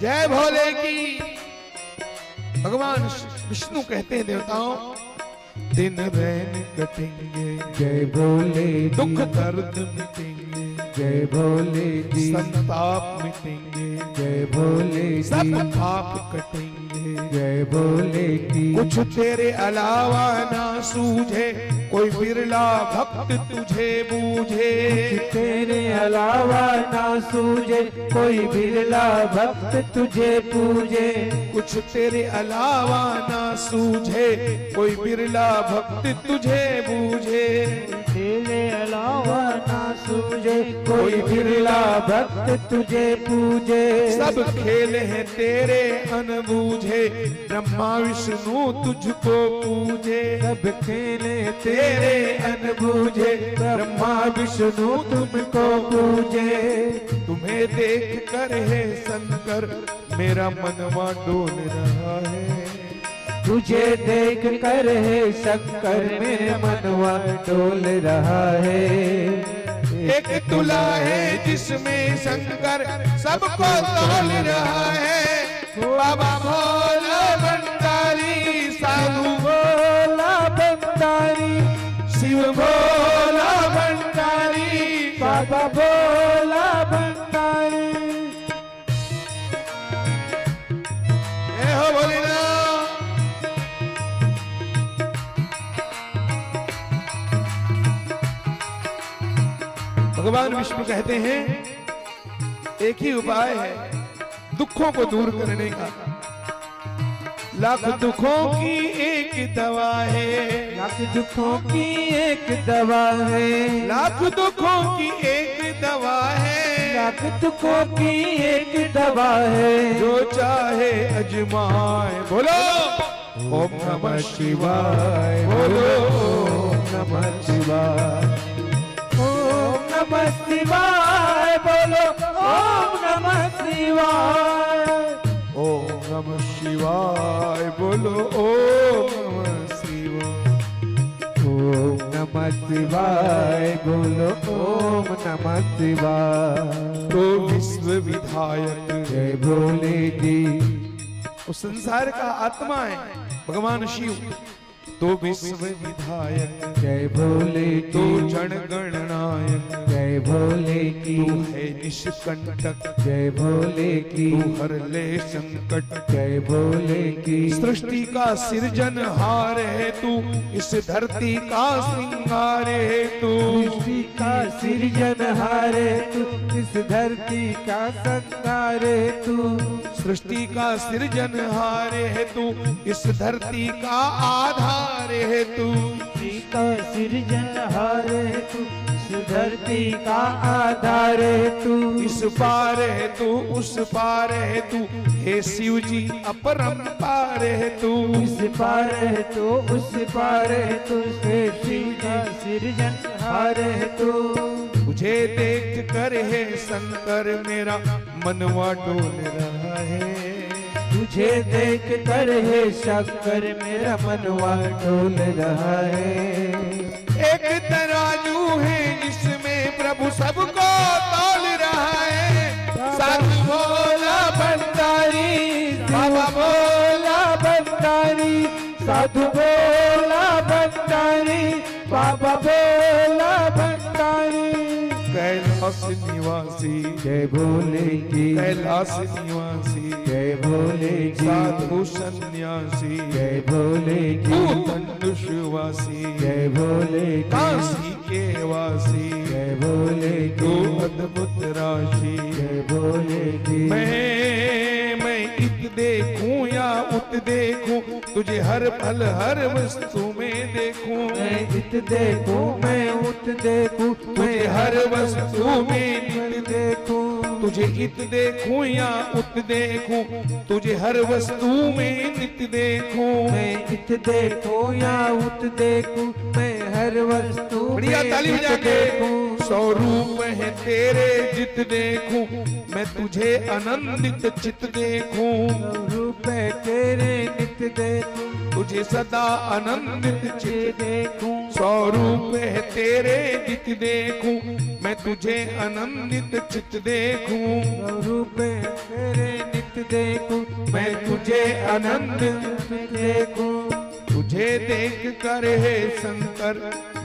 जय भोले की। भगवान विष्णु कहते हैं देवताओं, दिन रैन कटेंगे। जय भोले, दुख दर्द मिटेंगे। जय भोले जी, संताप मिटेंगे। जय भोले सब जी, पाप कटेंगे। जय भोले जी। कुछ तेरे अलावा ना सूझे, कोई बिरला भक्त तुझे बूझे। तेरे अलावा ना सूझे, कोई बिरला भक्त तुझे पूजे। कुछ तेरे अलावा ना सूझे, कोई बिरला भक्त तुझे बूझे। तेरे अलावा ना सूझे, कोई बिरला भक्त तुझे पूजे। सब खेल है तेरे अनबूझे, ब्रह्मा विष्णु तुझको पूजे। सब खेले तेरे अनबूझे, ब्रह्मा विष्णु तुमको पूजे। तुम्हें देख कर है शंकर मेरा मनवा डोल रहा है। तुझे देख कर है शंकर मेरा मनवा डोल रहा है। एक तुला है जिसमें शंकर सबको तोल रहा है। बाबा भोला भंडारी साधु भोला भंडारी शिव भोला भंडारी बाबा भोला भंडारी। ए हो भोलेनाथ। भगवान विष्णु कहते हैं एक ही उपाय है दुखों को दूर करने का। लाख दुखों की एक दवा है। लाख दुखों की एक दवा है। लाख दुखों की एक दवा है। लाख दुखों की एक दवा है। जो चाहे अजमाए बोलो ओम नमः शिवाय। बोलो ओम नमः शिवाय। ओम नमः शिवाय बोलो ओम नमः शिवाय। ओम नमः शिवाय बोलो ओम नमः शिवाय। ओम नमः शिवाय बोलो ओम नमः शिवाय। तो विश्व विधायक जय भोले जी। उस संसार का आत्मा है भगवान शिव। तो विश्व विधायक जय भोले तो जी। जन गणनायक जय भोले की। तू है निष्कंटक। जय भोले की। तू हर ले संकट। जय भोले की। सृष्टि का सृजनहार है तू। इस धरती का श्रृंगार है तू। सृष्टि का सृजनहार है तू। इस धरती का संगार है तू। सृष्टि का सृजनहार है तू। इस धरती का आधार है तू। सृष्टि का सृजनहार है तू। इस धरती का आधार है तू। इस पार है तू उस पार है तू। हे शिव जी अपरंपार है तू। इस पार है तो उस पार है तो से शिव का सृजनहार है तो। तुझे देख कर है शंकर मेरा मनवा डोल रहा है। तुझे देख कर है शंकर मेरा मनवा डोल रहा है। एक तराजू है जिसमें प्रभु सबको तौल रहा है। साधु भोला भंडारी बाबा भोला भंडारी साधु भोला भंडारी बाबा भोला भंडारी। कैलाश निवासी जय भोले की। कैलाश निवासी जय भोले की। साधु सन्यासी जय भोले की। धनुषवासी जय भोले की। काशी के वासी जय भोले तू की। अद्भुत राशि। जय भोले की। मैं इत देखूं या उत देखूं तुझे हर पल हर वस्तु में देखूं। मैं इत देखूं मैं उत देखूं तुझे हर वस्तु में नित देखूं। तुझे इत देखूं या उत देखूं तुझे हर वस्तु में नित देखूं। मैं इत देखूं या उत देखूं मैं हर वस्तु बढ़िया में ताली नित बजा के। देखूं। स्वरूप है तेरे जित देखूं मैं तुझे आनंदित चित देखूं। रूप है तेरे नित देखूं तुझे सदा आनंदित चित देखूं। स्वरूप है तेरे जित देखूं मैं तुझे आनंदित चित देखूं। रूप है तेरे नित देखूं मैं तुझे आनंदित देखूं। तुझे देख कर है शंकर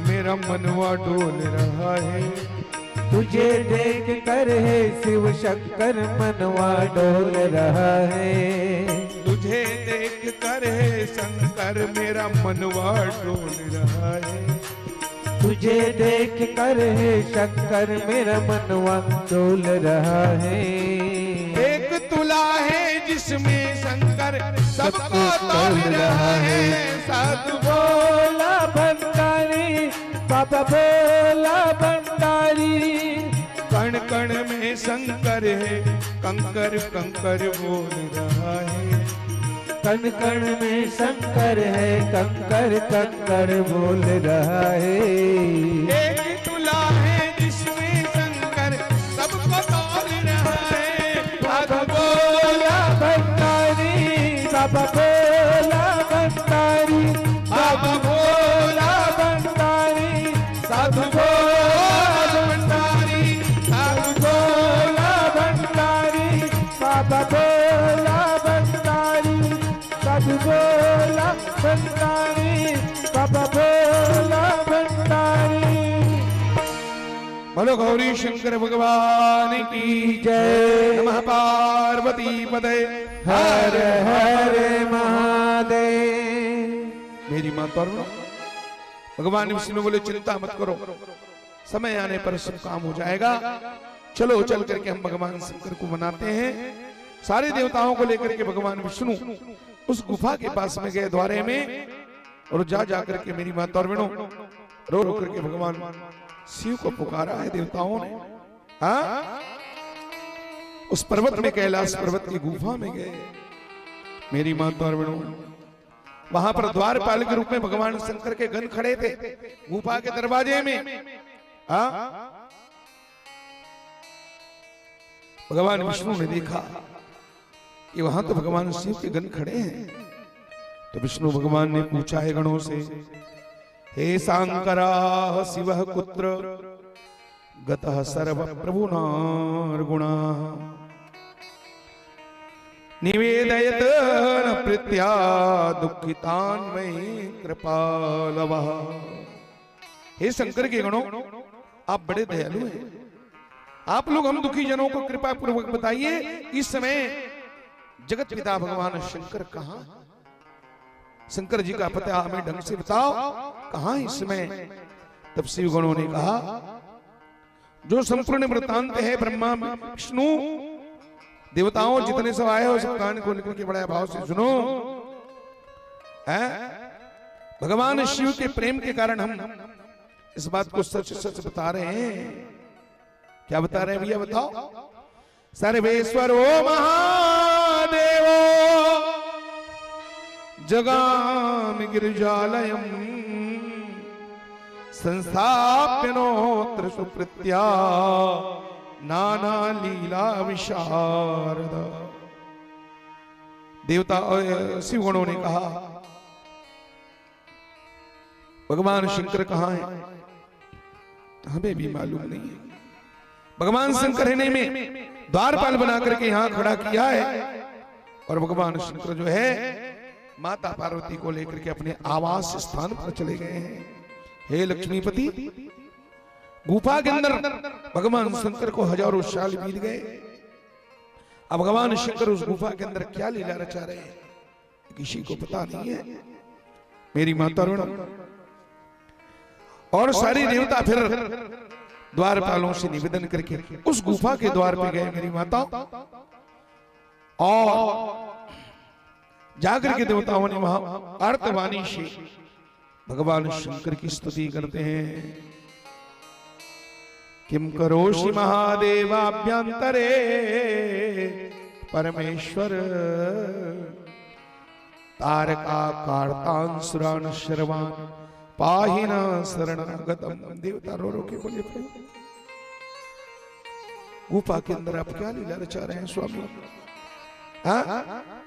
मेरा मनवा डोल रहा है। तुझे देख कर है शिव शंकर मनवा डोल रहा है। तुझे देख कर है शंकर मेरा मनवा डोल रहा है। तुझे देख कर है शंकर मेरा मनवा डोल रहा है। एक तुला है जिसमें शंकर सबको तोल रहा है। साधु भोला भंडारी बाबा भोला भंडारी। कण कण में शंकर है कंकर कंकर बोल रहा है। कण कण में शंकर है कंकर कंकर बोल रहा है। एक तुला है जिसमें शंकर सबको तोल रहा है। बाबा भोला भंडारी बाबा भोला भंडारी। भंडारी कब बोला भंडारी। बोलो गौरी शंकर भगवान की जय। नमः पार्वती पदे हर हर महादेव। मेरी माता भगवान विष्णु बोले चिंता मत करो, समय आने पर सब काम हो जाएगा। चलो चल करके हम भगवान शंकर को मनाते हैं। सारे देवताओं को लेकर के भगवान विष्णु उस गुफा के पास में गए द्वारे में, और जा जाकर के मेरी माता और रो रो करके भगवान शिव को पुकारा है देवताओं ने। हाँ, उस पर्वत में, कैलाश पर्वत की गुफा में गए मेरी माता और वहां पर द्वारपाल के रूप में भगवान शंकर के गण खड़े थे गुफा के दरवाजे में। भगवान विष्णु ने देखा कि वहां तो भगवान शिव के गण खड़े हैं, तो विष्णु भगवान ने पूछा है गणों से, हे शांकरा शिव कुत्र गतः सर्व प्रभुनार्गुणा निवेदयत न प्रीत्या दुखितान मयि कृपालवः। हे शंकर के गणों, आप बड़े दयालु हैं। आप लोग हम दुखी जनों को कृपा पूर्वक बताइए, इस समय जगत पिता भगवान शंकर कहां? शंकर जी का पता हमें ढंग से बताओ, कहां इस समय? तब शिव गणों ने कहा, जो संपूर्ण वृत्तांत है ब्रह्मा विष्णु देवताओं जितने सब आए हो, सब कान को लेकर के बड़ा भाव से सुनो। भगवान शिव के प्रेम के कारण हम इस बात को सच सच बता रहे हैं। क्या बता रहे हैं भैया, बताओ। सर्वेश्वरो महादेवो जगाम गिरिजालयम संस्थाप्यनोत्र सुप्रीत्या नाना लीला विशारद। देवता शिव गणों ने कहा, भगवान शंकर कहां है? हमें भी मालूम नहीं है। भगवान शंकर ने में द्वारपाल बना करके यहां खड़ा किया है, और भगवान शंकर जो है माता पार्वती को लेकर के अपने आवास स्थान पर चले गए हैं। हे लक्ष्मीपति, गुफा के अंदर भगवान शंकर को हजारों साल बीत गए। अब भगवान शंकर उस गुफा के अंदर क्या लीला रचा रहे हैं किसी को पता नहीं है। मेरी माता और सारे देवता फिर द्वारपालों से निवेदन करके उस गुफा के द्वार पे गए मेरी माता, और जाकर के देवताओं ने वहां आर्तवाणी से भगवान शंकर की स्तुति करते हैं। किम करोषि महादेवाभ्यंतरे परमेश्वर तारका कार्तान सुरान शर्वान पाहिना शरणगतम। देवता रो रो के बोले, गुफा के अंदर आप क्या लीला रचा रहे हैं स्वामी?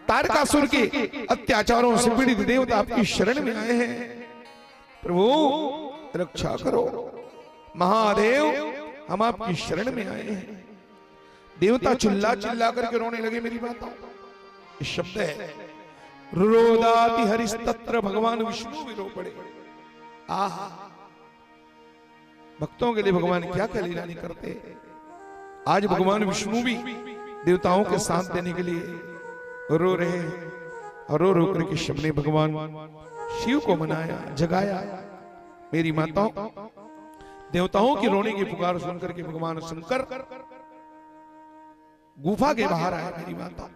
तारकासुर के अत्याचारों से पीड़ित देवता आपकी शरण में आए हैं, प्रभु रक्षा करो। महादेव, हम आपकी शरण में आए हैं। देवता चिल्ला चिल्ला करके रोने लगे मेरी माता। इस शब्द है रुरोदाति हरिस्तत्र, भगवान विष्णु भी रो पड़े। आहा, भक्तों के लिए भगवान क्या क्या लीला नहीं करते। आज भगवान विष्णु भी देवताओं के साथ देने के लिए रो रहे हैं, और रो रो करके सबने भगवान शिव को मनाया, जगाया। मेरी माताओं, देवताओं की रोने की पुकार सुनकर के भगवान शंकर गुफा के बाहर आए मेरी माता।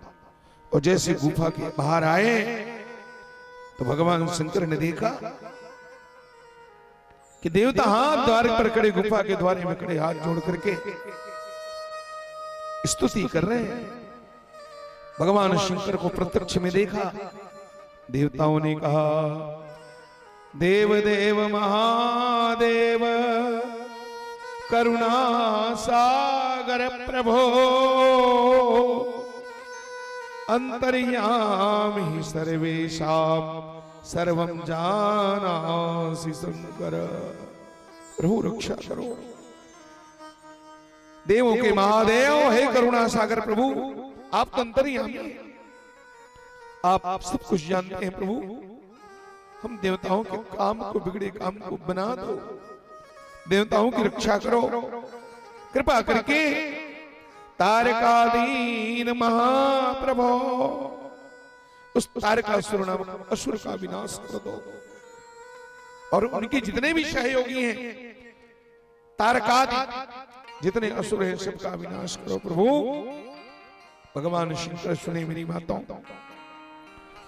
और जैसे गुफा के बाहर आए तो भगवान शंकर ने देखा कि देवता हाथ द्वार पर खड़े, गुफा के द्वार में खड़े हाथ जोड़ करके स्तुति कर रहे हैं। भगवान शंकर को प्रत्यक्ष में देखा। देवताओं ने कहा, देव देव महादेव करुणा सागर प्रभो अंतर्यामी सर्वेशाम सर्वं जानासि शंकर। प्रभु रक्षा करो। देवों के महादेव, हे करुणा सागर प्रभु, आप तो अंतर्यामी हैं, आप सब कुछ जानते हैं प्रभु। हम देवताओं के काम को, बिगड़े काम को बना दो, देवताओं की रक्षा करो, कृपा करके तारकादीन महाप्रभो उस तारकासुर नामक असुर का विनाश कर दो, और उनके जितने भी सहयोगी हैं, तारकादि जितने असुर हैं, सबका विनाश करो प्रभु। भगवान शंकर सुने मेरी बातों,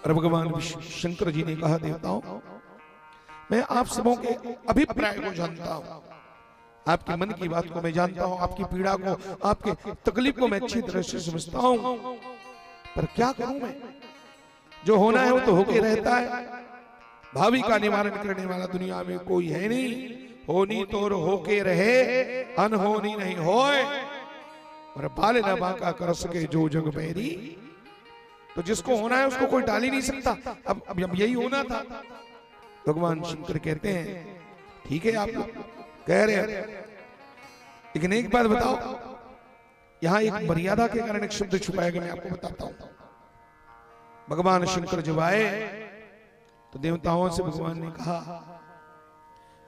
और भगवान शंकर जी ने कहा, देवताओं मैं आप सबों के अभिप्राय को जानता हूं, आपके मन की बात को मैं जानता हूं, आपकी पीड़ा को, आपके तकलीफ को मैं अच्छी तरह से समझता हूं, पर क्या करूं मैं? जो होना है वो तो होके रहता है, भावी का निवारण करने वाला दुनिया में कोई है नहीं। होनी तो होके रहे, अनहोनी नहीं होए, और बाले न बांका कर सके जो जग बैरी। तो जिसको होना है उसको कोई टाल ही नहीं सकता। अब यही होना था। भगवान शंकर कहते हैं, ठीक है आप कह रहे हैं, लेकिन एक बात बताओ, यहां एक मर्यादा के कारण एक शब्द छुपाया गया, मैं आपको बताता हूं। भगवान शंकर जब आए तो देवताओं से भगवान ने कहा,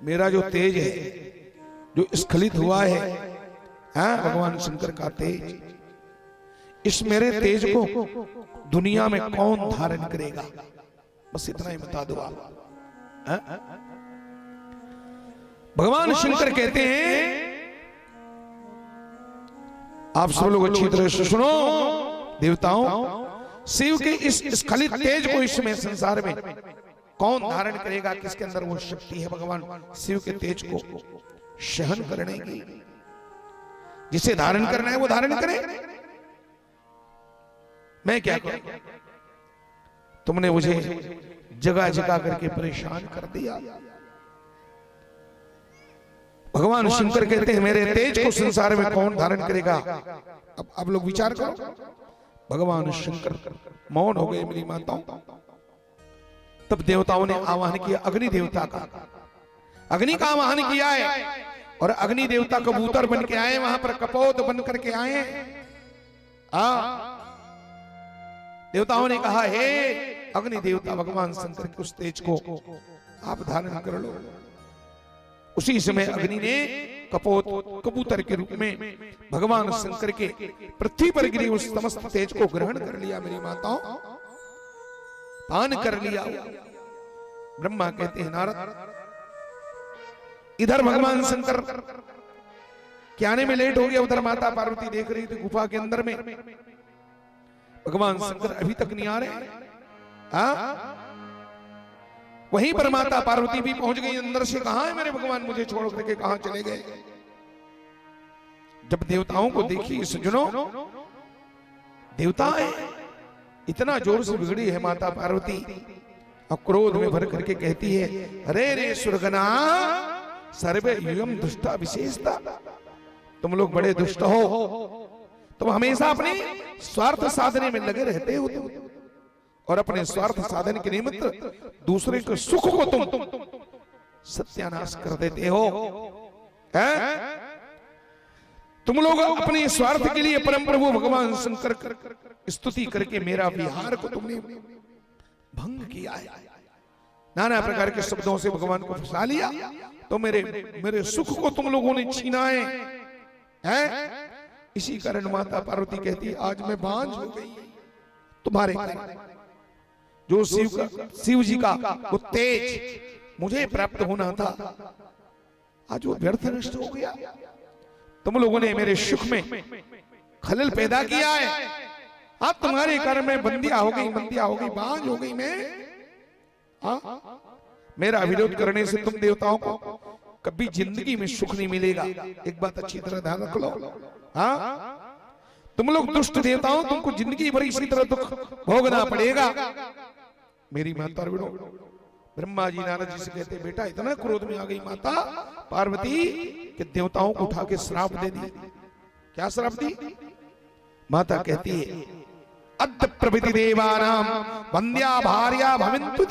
मेरा जो तेज है, जो स्खलित हुआ है, भगवान शंकर का तेज, इस मेरे तेज को दुनिया में कौन धारण करेगा? बस इतना ही बता दो आप। भगवान शंकर कहते हैं, आप सब लोग अच्छी तरह से सुनो, देवताओं, शिव के इस स्खलित तेज को इसमें संसार में कौन धारण करेगा? किसके अंदर वो शक्ति है भगवान शिव के तेज को सहन करने की? जिसे धारण करना है वो धारण करे, मैं क्या करूं? तुमने मुझे जगह जगह करके परेशान कर दिया। भगवान शंकर कहते हैं, मेरे तेज को संसार में कौन धारण करेगा? अब लोग विचार करो। भगवान शंकर मौन हो गए मेरी माताओं। तब देवताओं ने आवाहन किया अग्नि देवता का, अग्नि का आवाहन किया है, और अग्नि देवता कबूतर बन के आए, वहां पर कपोत बन करके आए। देवताओं ने कहा, हे अग्नि देवता, भगवान शंकर के उस तेज को आप धारण कर लो। उसी समय अग्नि ने कपोत कबूतर के रूप में भगवान शंकर के पृथ्वी पर गिरी उस समस्त तेज को ग्रहण कर लिया मेरी माताओं, पान कर लिया। ब्रह्मा कहते हैं, नारद, इधर भगवान शंकर के आने में लेट हो गया, उधर माता पार्वती देख रही थी गुफा के अंदर में, भगवान शंकर अभी तक नहीं आ रहे। वहीं पर माता पार्वती भी पहुंच गई अंदर से, कहां है मेरे भगवान, मुझे छोड़ करके कहां चले गए? जब देवताओं को देखी सज्जनों, देवता है, इतना जोर से बिगड़ी है माता पार्वती, और क्रोध में भर करके कहती है, अरे रे सुरगना सर्वे युगम दुष्टा विशेषता, तुम लोग बड़े दुष्ट हो, तुम हमेशा अपने स्वार्थ साधने में लगे रहते हो, और अपने स्वार्थ साधन के निमित्त दूसरे के सुख को तुम सत्यानाश कर देते हो। तुम लोग अपने स्वार्थ के लिए परम प्रभु भगवान शंकर स्तुति करके मेरा विहार को तुमने भंग किया है, नाना प्रकार के शब्दों से भगवान को फंसा लिया, तो मेरे सुख को तुम लोगों ने छीना है। इसी कारण माता पार्वती कहती है, आज मैं बांझ हो गई तुम्हारे कारण। जो शिव जी का वो तेज मुझे प्राप्त होना था, आज वो व्यर्थ नष्ट हो गया। तुम लोगों ने मेरे सुख में खलल पैदा किया है। अब तुम्हारे कारण मैं बंदिया हो गई, बांझ हो गई मैं। मेरा विरोध करने से तुम देवताओं को कभी जिंदगी में सुख नहीं मिलेगा, एक बात अच्छी तरह ध्यान रख लो। तुम लोग दुष्ट देवताओं, तुमको जिंदगी भर इसी तरह दुख भोगना पड़ेगा। मेरी माता ब्रह्मा जी नारद जी से कहते, बेटा इतना क्रोध में आ गई माता पार्वती कि देवताओं को उठा के श्राप दे दी। क्या श्राप दी? माता कहती है, अद्य प्रभृति देवानाम वंद्या भार्या भविन्तु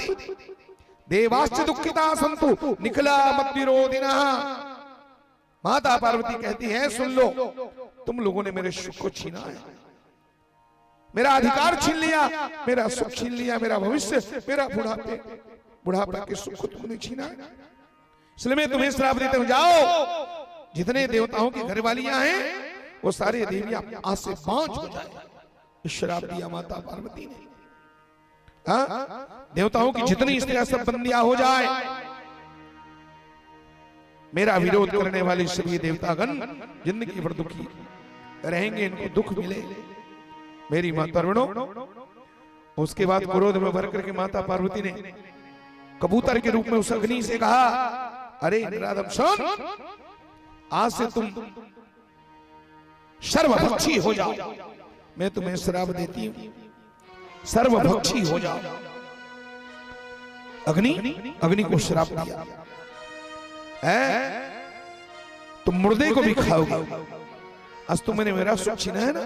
देवाश्च दुखिता सन्तु निखला मद्विरोधिनः। माता पार्वती कहती है, सुन लो, तुम लोगों ने मेरे सुख को छीना है, मेरा अधिकार छीन लिया, मेरा सुख छीन लिया, मेरा भविष्य, मेरा बुढ़ापे, बुढ़ापा के सुख को तुमने छीना है। इसलिए मैं तुम्हें श्राप देता हूं, जाओ जितने देवताओं की घरवालियां हैं वो सारे देवियां आज से 5 हो जाए। श्राप दिया माता पार्वती ने। देवताओं की जितनी स्त्रियां सब बंदियां हो जाए। मेरा विरोध करने वाले सभी देवतागण जिंदगी भर दुखी रहेंगे, इनको दुख मिले। मेरी माता रणो। उसके बाद क्रोध में भर करके माता पार्वती ने कबूतर के रूप में उस अग्नि से कहा, अरे निरादम सुन, आज से तुम सर्वभक्षी हो जाओ। मैं तुम्हें श्राप देती हूं, सर्वभक्षी हो जाओ। अग्नि को श्राप दिया, तुम मुर्दे को भी खाओगे। आज तुमने मेरा सुख छीना है ना,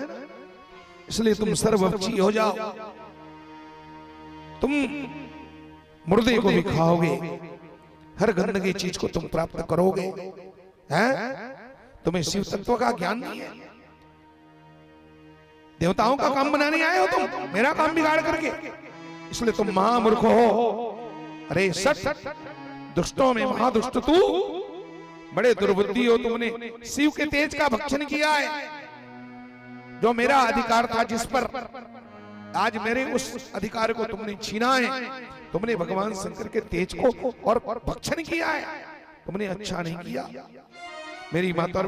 इसलिए तुम सर्वभक्षी हो जाओ। तुम मुर्दे को भी खाओगे, हर गंदगी चीज को तुम प्राप्त करोगे। तुम्हें शिव तत्व का ज्ञान नहीं है। देवताओं का काम बनाने आए हो तुम, मेरा काम बिगाड़ करके, इसलिए तुम महामूर्ख हो। अरे सट, दुष्टों में महादुष्ट तू, बड़े दुर्बुद्धि हो। तुमने शिव के तेज का भक्षण किया है, जो मेरा अधिकार था जिस पर, आज मेरे उस अधिकार को तुमने छीना है। तुमने भगवान शंकर के तेज को और भक्षण किया है, तुमने अच्छा नहीं किया। मेरी माता और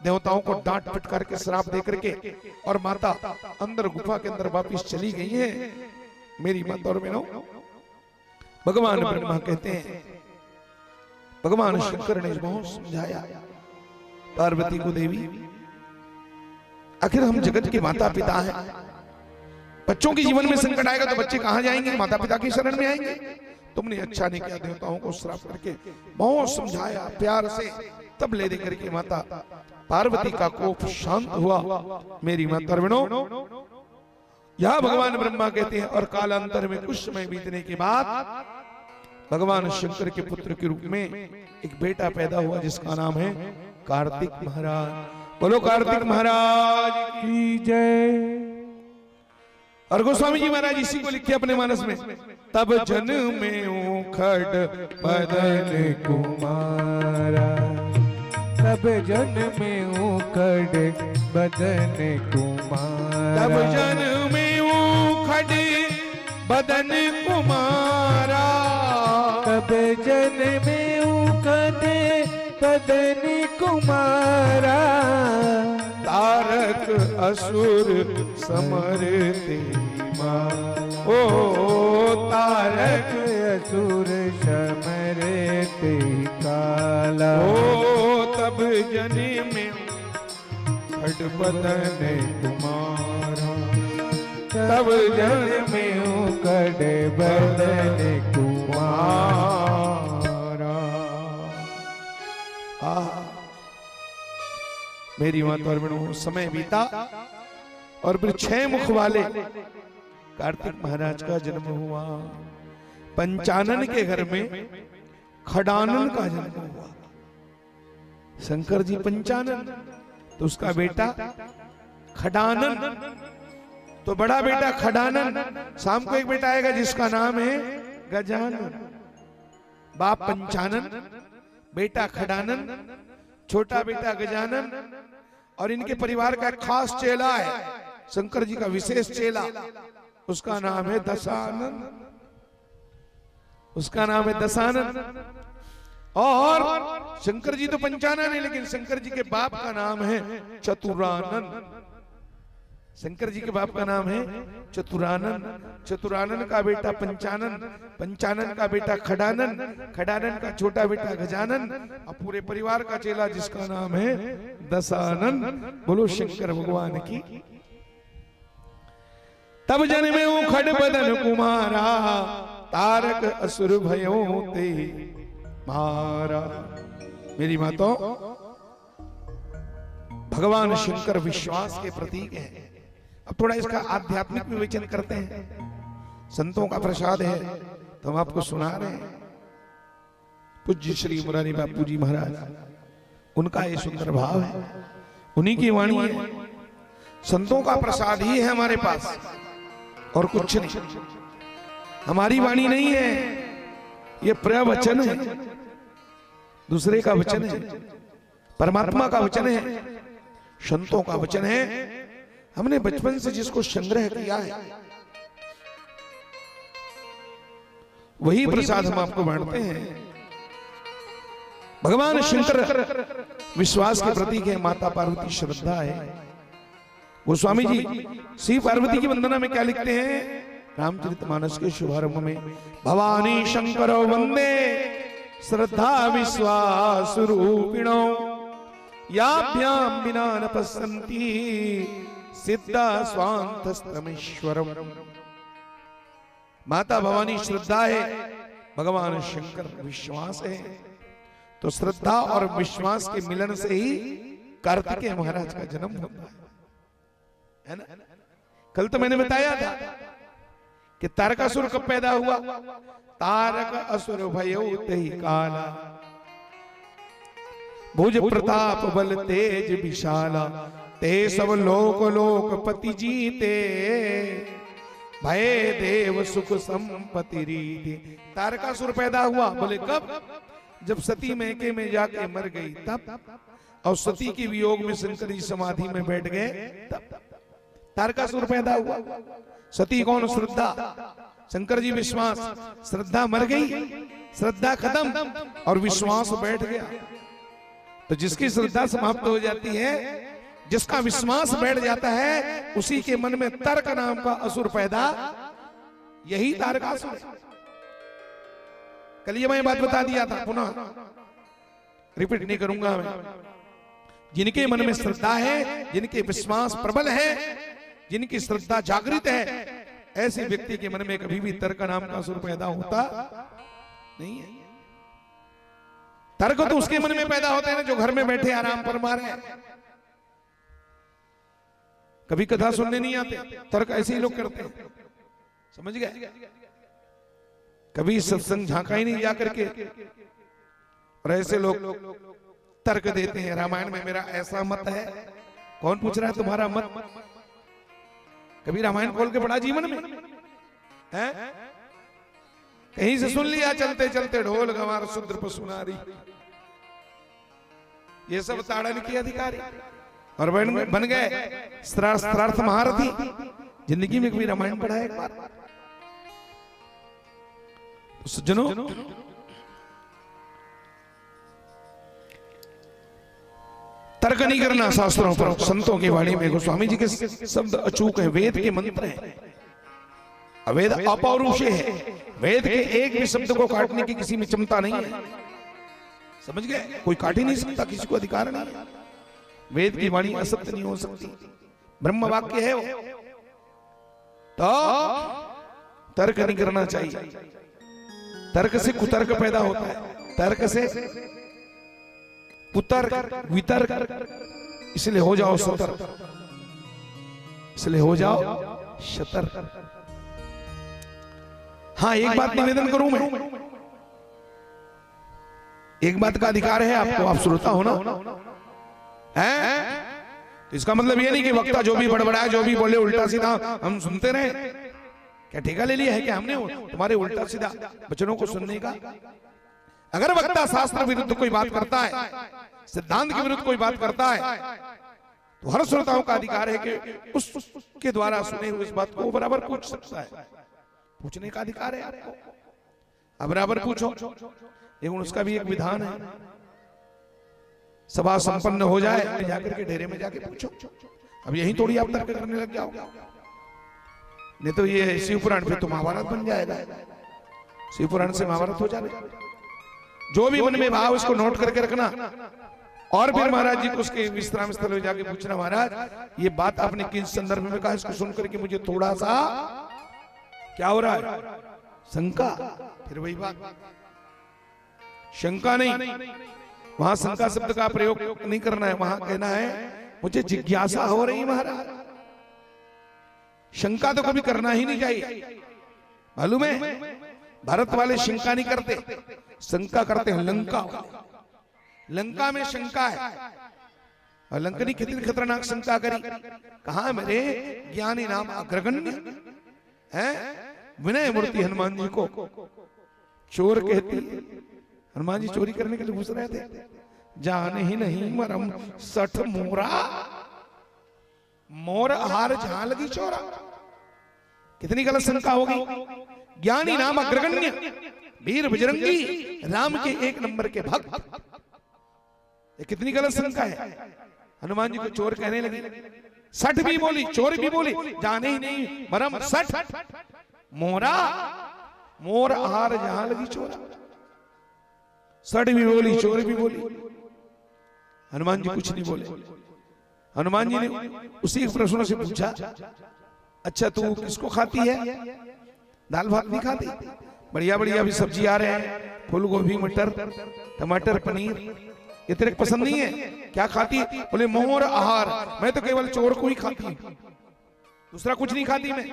देवताओं को डांट फटकार के श्राप दे करके और माता अंदर गुफा के अंदर वापिस चली गई है। मेरी माता और बहनों, भगवान ब्रह्मा कहते हैं, भगवान शंकर ने बहुत समझाया पार्वती को, देवी आखिर हम जगत के माता पिता हैं। बच्चों के जीवन में संकट आएगा तो बच्चे कहां जाएंगे? माता पिता की शरण में आएंगे। तुमने अच्छा नहीं किया, देवताओं को श्राप करके बहुत समझाया प्यार से, तब ले दे करके माता पार्वती का कोप शांत हुआ। मेरी माता बहनों, यह भगवान ब्रह्मा कहते हैं, और कालांतर में कुछ समय बीतने के बाद भगवान शंकर के पुत्र के रूप में एक बेटा पैदा हुआ जिसका नाम है कार्तिक महाराज। बोलो कार्तिक महाराज की जय। और गोस्वामी जी महाराज इसी को लिखे अपने मानस में, तब जन्मे खड़ बदन कुमारा, तब जन्मे खड़ बदन कुमारा, तब जन्मे खड़ बदन कुमारा, तब जन्मे खड़ बदन कुमारा, तारक असुर समरते ओ तारक असुर समरते काला। ओ तब जन्मे खड़ बदन कुमारा, तब जन्मे खड़ बदन कुमारा। मेरी माता और बहनों, समय बीता और फिर 6 मुख वाले कार्तिक महाराज का जन्म हुआ। पंचानन के घर में खडानन का जन्म हुआ। शंकर जी पंचानन, तो उसका बेटा खडानन, तो बड़ा बेटा खडानन। शाम को एक बेटा आएगा जिसका नाम है गजानन। बाप पंचानन, बेटा खडानन, छोटा बेटा गजानन, और इनके परिवार का खास चेला है, शंकर जी का विशेष चेला, उसका नाम है दशानन। उसका नाम है दशानन। और शंकर जी तो पंचानन है, लेकिन शंकर जी के बाप का नाम है चतुरानन। शंकर जी के बाप का नाम है चतुरानन। चतुरानन का बेटा पंचानन, पंचानन का बेटा खडानन, खडानन का छोटा बेटा गजानन, और पूरे परिवार का चेला जिसका नाम है दशानन। बोलो शंकर भगवान की। तब जन्मे खड़ बदन कुमारा, तारक असुर भयो ते मारा। मेरी मातो, भगवान शंकर विश्वास के प्रतीक है। अब थोड़ा इसका आध्यात्मिक विवेचन करते हैं। संतों का प्रसाद है तो हम आपको सुना रहे हैं। पूज्य श्री मुरारी बापू जी महाराज, उनका ये सुंदर भाव है, उन्हीं की वाणी है। संतों का प्रसाद ही है हमारे पास, और कुछ नहीं। हमारी वाणी नहीं है, ये प्रवचन है, दूसरे का वचन है, परमात्मा का वचन है, संतों का वचन है। हमने बचपन से जिसको संग्रह किया है वही प्रसाद हम आपको बांटते हैं। भगवान शंकर विश्वास के प्रतीक है, माता पार्वती श्रद्धा है। गोस्वामी जी श्री पार्वती की वंदना में क्या लिखते हैं? रामचरितमानस के शुभारंभ में भवानी शंकर वंदे श्रद्धा विश्वास रूपिणो याभ्याम बिना न पश्यन्ति सिद्धा स्वांतस्तमेश्वरम। माता भवानी श्रद्धा है, भगवान शंकर विश्वास है। तो श्रद्धा और विश्वास के मिलन से ही कार्तिकेय महाराज का जन्म होता है ना। कल तो मैंने बताया था कि तारकासुर कब पैदा हुआ? तारक असुर भयो तहि काला, भुज प्रताप बल तेज विशाला, ते सब लोक लोकपति जीते, भय देव सुख संपत्ति रीति। तारकासुर पैदा हुआ, बोले कब? जब सती मैके में जाके मर गई तब, और सती के वियोग में शंकर जी समाधि में बैठ गए तब तारकासुर पैदा हुआ। सती कौन? श्रद्धा। शंकर जी विश्वास। श्रद्धा मर गई, श्रद्धा खत्म और विश्वास बैठ गया। तो जिसकी श्रद्धा समाप्त हो जाती है, जिसका विश्वास बैठ जाता है, उसी के मन में तर्क नाम का असुर पैदा, यही तारकासुर है। कल ये मैं बात बता दिया था, पुनः रिपीट नहीं करूंगा मैं। जिनके मन में श्रद्धा है, जिनके विश्वास प्रबल है, जिनकी श्रद्धा जागृत है, ऐसे व्यक्ति के मन में कभी भी तर्क नाम का असुर पैदा होता नहीं है। तर्क तो उसके मन में पैदा होते हैं ना जो घर में बैठे आराम पर मारे, कभी कथा सुनने नहीं आते। तर्क ऐसे ही लोग करते हैं, समझ गए? कभी सत्संग झांका ही नहीं जाकर के, और ऐसे लोग तर्क देते हैं। रामायण में मेरा ऐसा मत है। कौन पूछ रहा है तुम्हारा मत? कभी रामायण खोल के पढ़ा जीवन में है? कहीं से सुन लिया चलते चलते ढोल गंवार शूद्र पशु नारी, ये सब ताड़न के अधिकारी, और बन गए शस्त्रार्थ महारथी। जिंदगी में कभी रामायण पढ़ा है एक बार? सज्जनों, तर्क नहीं करना शास्त्रों पर, संतों की वाणी में। गोस्वामी जी के शब्द अचूक है, वेद के मंत्र हैं, अवेद अपौरुषेय है। वेद के एक भी शब्द को काटने की किसी में क्षमता नहीं है, समझ गए? कोई काट ही नहीं सकता, किसी को अधिकार नहीं है। वेद की वाणी असत्य नहीं हो सकती, ब्रह्म वाक्य है वो। तो तर्क नहीं करना चाहिए। तर्क से कुतर्क पैदा होता है, तर्क से कुतर्क वितर्क। इसलिए हो जाओ सतर्क, इसलिए हो जाओ सतर्क। हाँ, एक बात निवेदन करूं मैं, एक बात का अधिकार है आपको, आप श्रोता हो ना, है? तो इसका मतलब ये नहीं कि वक्ता जो भी बड़बड़ाए, जो भी बोले उल्टा सीधा हम सुनते रहे। क्या ठेका ले लिया है कि हमने तुम्हारे उल्टा सीधा वचनों को सुनने का? अगर वक्ता शास्त्र विरुद्ध कोई बात करता है, सिद्धांत के विरुद्ध कोई बात करता है, तो हर श्रोताओं का अधिकार है कि उसके द्वारा सुने हुए इस बात को बराबर पूछ सकता है। पूछने का अधिकार है आपको, अब बराबर पूछो। लेकिन उसका भी एक विधान है, सभा संपन्न हो जाए जाकर के डेरे में जाके पूछो। अब यही थोड़ी आप तर्क करने लग जाओगे, नहीं तो ये शिव पुराण फिर तो महाभारत बन जाएगा। शिव पुराण से महाभारत हो जाएगा। जो भी मन में भाव उसको नोट करके रखना, और फिर महाराज जी को उसके विश्राम स्थल में जाके पूछना, महाराज ये बात आपने किस संदर्भ में कहा, इसको सुनकर के मुझे थोड़ा सा क्या हो रहा है, शंका। फिर वही बात, शंका नहीं, वहां शंका शब्द का प्रयोग नहीं करना है, वहां कहना है मुझे जिज्ञासा हो रही महाराज। शंका तो कभी करना ही नहीं चाहिए, मालूम है? भारत वाले शंका नहीं करते, शंका करते हैं लंका। लंका में शंका है, और लंकनी कितनी खतरनाक शंका करी। कहा मेरे ज्ञानी नाम अग्रगण्य है विनय मूर्ति हनुमान जी को चोर कहती है, हनुमान जी चोरी करने के लिए घुस रहे थे, जान ही नहीं मरम सठ मोरा, मोर हार जहां लगी चोरा। कितनी गलत शंका होगी। ज्ञानी नाम अग्रगण्य, वीर बजरंगी, राम के एक नंबर के भक्त, ये कितनी गलत शंका है। हनुमान जी को चोर कहने लगे, सठ भी बोली, चोर भी बोली, जाने ही नहीं मरम सठ मोरा, मोर हार जहां लगी चोरा। सठ भी बोली, चोर भी बोली। हनुमान जी कुछ नहीं बोले। हनुमान जी ने उसी प्रश्न से पूछा, अच्छा तू किसको खाती है? दाल भात नहीं खाती? बढ़िया बढ़िया भी सब्जी आ रहे हैं, फूल गोभी, मटर, टमाटर, पनीर, ये तेरे पसंद नहीं है? क्या खाती है? बोले मोर आहार, मैं तो केवल चोर को ही खाती हूं, दूसरा कुछ नहीं खाती मैं।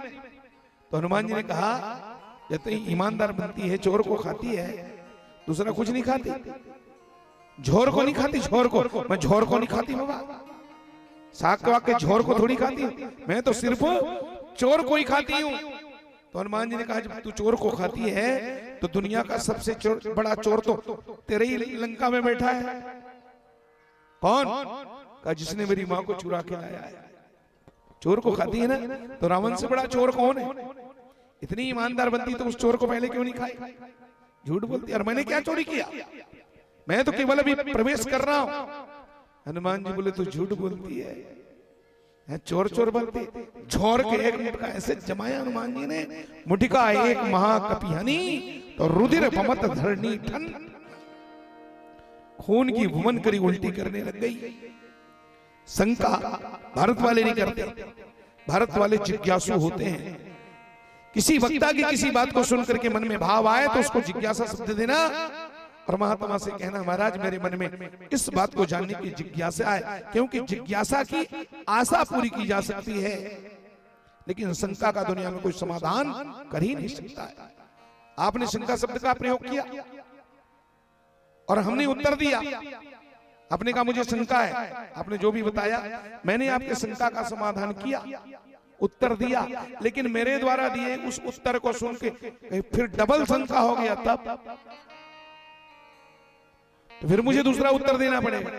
तो हनुमान जी ने कहा, जब तो ईमानदार बनती है, चोर को खाती है, दूसरा कुछ नहीं खाती। झोर को नहीं खाती, झोर को, मैं झोर को नहीं खाती बाबा, साग के वाके झोर को थोड़ी खाती हूं, मैं तो सिर्फ चोर को ही खाती हूं। तो हनुमान जी ने कहा, जब तू चोर को खाती है तो दुनिया का सबसे बड़ा चोर तो तेरे ही लंका में बैठा है। कौन? कहा, जिसने मेरी मां को चुरा के लाया है। चोर को खाती है ना, तो रावण से बड़ा चोर कौन है? इतनी ईमानदार बनती तो उस चोर को पहले क्यों नहीं खाई? झूठ बोलती, और मैंने क्या चोरी किया, मैं तो केवल अभी प्रवेश कर रहा हूं। हनुमान जी बोले, तू झूठ बोलती है, चोर चोर बोलती। झोर के एक मुटका ऐसे जमाया हनुमान जी ने, मुटिका एक महाकपिहनी तो रुधिर पमत धरणी ठन, खून की भुवन करी उल्टी करने लग गई। शंका भारत वाले नहीं करते, भारत वाले जिज्ञासु होते हैं। किसी वक्ता की किसी बात को सुनकर के मन में भाव आए तो उसको जिज्ञासा शब्द देना, और महात्मा से कहना, महाराज मेरे मन में इस बात को जानने की जिज्ञासा है, क्योंकि जिज्ञासा की आशा पूरी की जा सकती है, लेकिन शंका का दुनिया में कोई समाधान कर ही नहीं सकता है। आपने शंका शब्द का प्रयोग किया और हमने उत्तर दिया। आपने कहा मुझे शंका है, आपने जो भी बताया मैंने आपके शंका का समाधान किया, उत्तर दिया, लेकिन मेरे द्वारा दिए उस उत्तर को सुन के फिर डबल शंका हो गया, तब तो फिर मुझे दूसरा उत्तर देना पड़ेगा।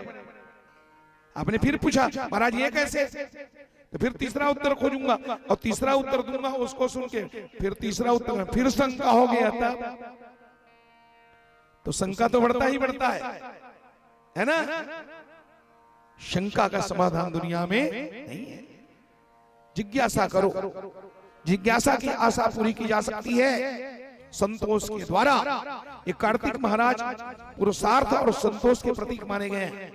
आपने फिर पूछा, महाराज ये कैसे? तो फिर तीसरा उत्तर खोजूंगा और तीसरा उत्तर दूंगा, उसको सुन के फिर तीसरा उत्तर, फिर शंका हो गया, तब तो शंका तो बढ़ता ही बढ़ता है ना। शंका का समाधान दुनिया में नहीं है। जिज्ञासा करो, जिज्ञासा की आशा पूरी की जा सकती है संतोष के द्वारा। ये कार्तिक महाराज पुरुषार्थ और संतोष के प्रतीक माने गए हैं।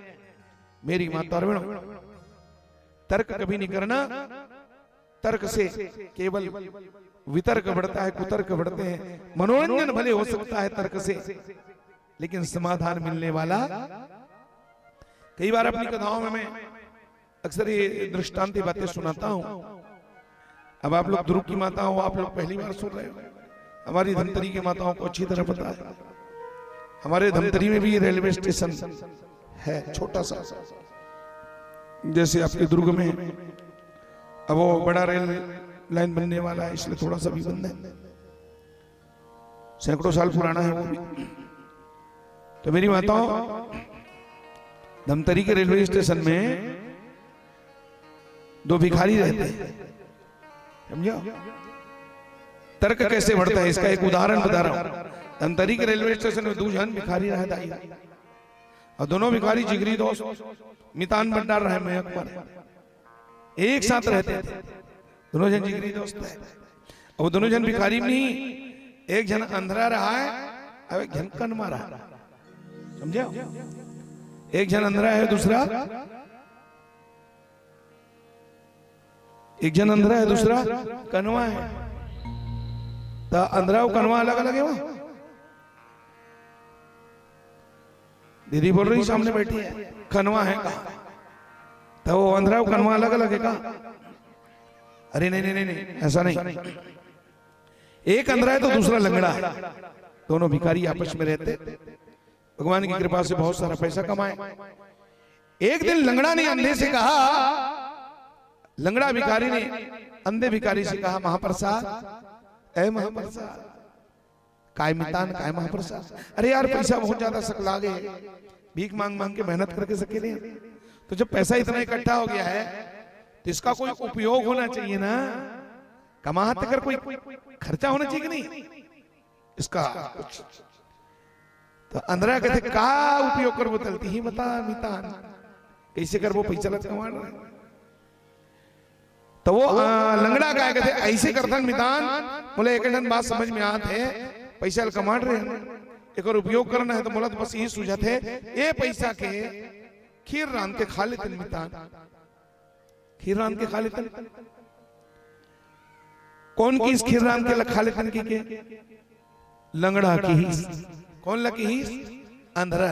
मेरी माता और बहनों, तर्क कभी नहीं करना, तर्क से केवल वितर्क बढ़ता है, कुतर्क बढ़ते हैं। मनोरंजन भले हो सकता है तर्क से, लेकिन समाधान मिलने वाला। कई बार अपनी कथाओं में मैं अक्सर ये दृष्टांती बातें सुनाता हूं। अब आप लोग ध्रुव की माता हो, आप लोग पहली बार सुन रहे हो। हमारी धमतरी की माताओं को अच्छी तरह पता है। हमारे धमतरी में भी रेलवे स्टेशन है, छोटा सा, जैसे आपके दुर्ग में। अब वो बड़ा रेल लाइन बनने वाला है, इसलिए थोड़ा सा भी बंद है, सैकड़ों साल पुराना है वो भी। तो मेरी माताओं, धमतरी के रेलवे स्टेशन में दो भिखारी रहते हैं, समझो। तर्क कैसे बढ़ता है इसका एक उदाहरण बता रहा हूं। धमतरी के रेलवे स्टेशन में दो जन भिखारी रहता है, और दोनों भिखारी जिगरी दोस्त, मितान भंडार रहे में अकबर एक साथ रहते थे। दोनों जन जिगरी दोस्त है, और दोनों जन भिखारी में ही एक जन अंधरा रहा है और एक जन कनमा रहा है, समझे। एक जन अंधरा है, दूसरा एक जन अंधरा है, दूसरा कनवा है। तो अंधरा और कनवा अलग अलग है। वहां दीदी बोल रही सामने बैठी है, कनवा है कहा? तो वो अंधरा और कनवा अलग अलग है कहा? अरे नहीं नहीं नहीं, ऐसा नहीं। एक अंधरा है तो दूसरा लंगड़ा है। दोनों भिखारी आपस में रहते, भगवान की कृपा से बहुत सारा पैसा कमाए। एक दिन लंगड़ा ने अंधे से कहा, लंगड़ा भिखारी ने अंधे भिखारी से कहा, महाप्रसाद, ऐ महाप्रसाद, काय मितान काय महाप्रसाद। अरे यार पैसा बहुत ज्यादा सकला गए, भीख मांग मांग के मेहनत करके सकेले। तो जब पैसा इतना इकट्ठा हो गया है तो इसका कोई उपयोग होना चाहिए ना, कमाते कर कोई खर्चा होना चाहिए कि नहीं इसका कुछ। तो अंदरा कहते का उपयोग कर वो तलती ही बता मितान, कैसे कर वो पैसा लग कमा रहे। तो वो लंगड़ा क्या कहते ऐसे करथन मितान, बोले एक बात समझ में आते है, पैसा कमा रहे हैं एक और उपयोग करना है। तो बोला तो बस यही सूझत है, ये पैसा के खीर रान के खा लेते मितान, खीर रान के खा लेते। कौन की इस खीर रान के खा लेते के लंगड़ा की ही। कौन लकी ही अंधरा।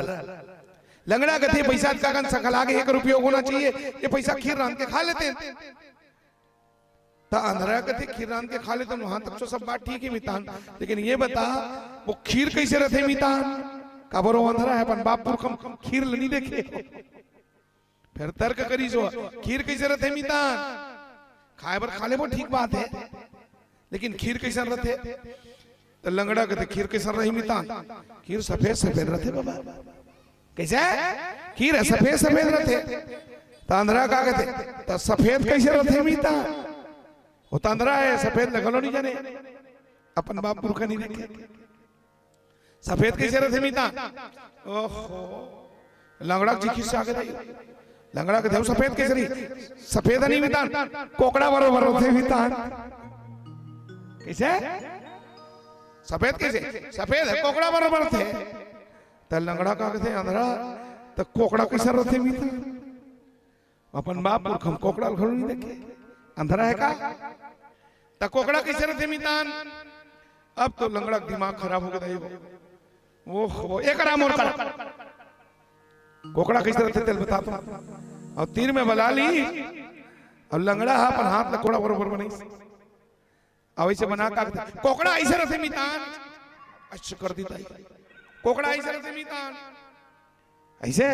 लंगड़ा कहते पैसा का गन सकल आगे एक उपयोग होना चाहिए, ये पैसा खीर रान के खा लेते हैं। तो अंधरा कहते खीर रान के खा लेते, वहां तक तो सब बात ठीक है मितान, लेकिन ये बता वो खीर कैसे रहते मितान, काबरो अंधरा है अपन बाप पुरखम खीर नहीं देखे। फिर तर्क करी जो खीर कैसे रहते मितान, खाए बर खा ले वो ठीक बात है, लेकिन खीर कैसे रहते। तो लंगड़ा कहते खीर कैसे रही मितान, खीर सफेद सफेद रहते बाबा। कैसे खीर है सफेद सफेद रहते। तो अंधरा का कहते तो सफेद कैसे रहते मितान, वो तो अंधरा है सफेद लगलो नहीं जाने, अपन बाप पुरखा नहीं देखे सफेद कैसे रहते मितान। ओहो लंगड़ा जी खिस्सा आ गया, लंगड़ा कहते सफेद कैसे रही, सफेद नहीं मितान कोकड़ा बरोबर रहते मितान। कैसे सफेद कैसे, सफेद है कोकड़ा बराबर थे। तो लंगड़ा का कहते अंधरा तो कोकड़ा कैसे रहते मितान, अपन बाप पुरखम कोकड़ा घर नहीं देखे, अंधरा है का। तो कोकड़ा कैसे रहते मितान। अब तो लंगड़ा दिमाग खराब हो गया, ओहो एक आराम और कर, कोकड़ा कैसे रहते तेल बता। और तीर में बला ली और लंगड़ा अपन हाथ लकोड़ा बरोबर बनी, अब ऐसे बना का कोकड़ा ऐसे रहते मितान। अच्छा कर दी कोकड़ा ऐसे रहते मितान ऐसे।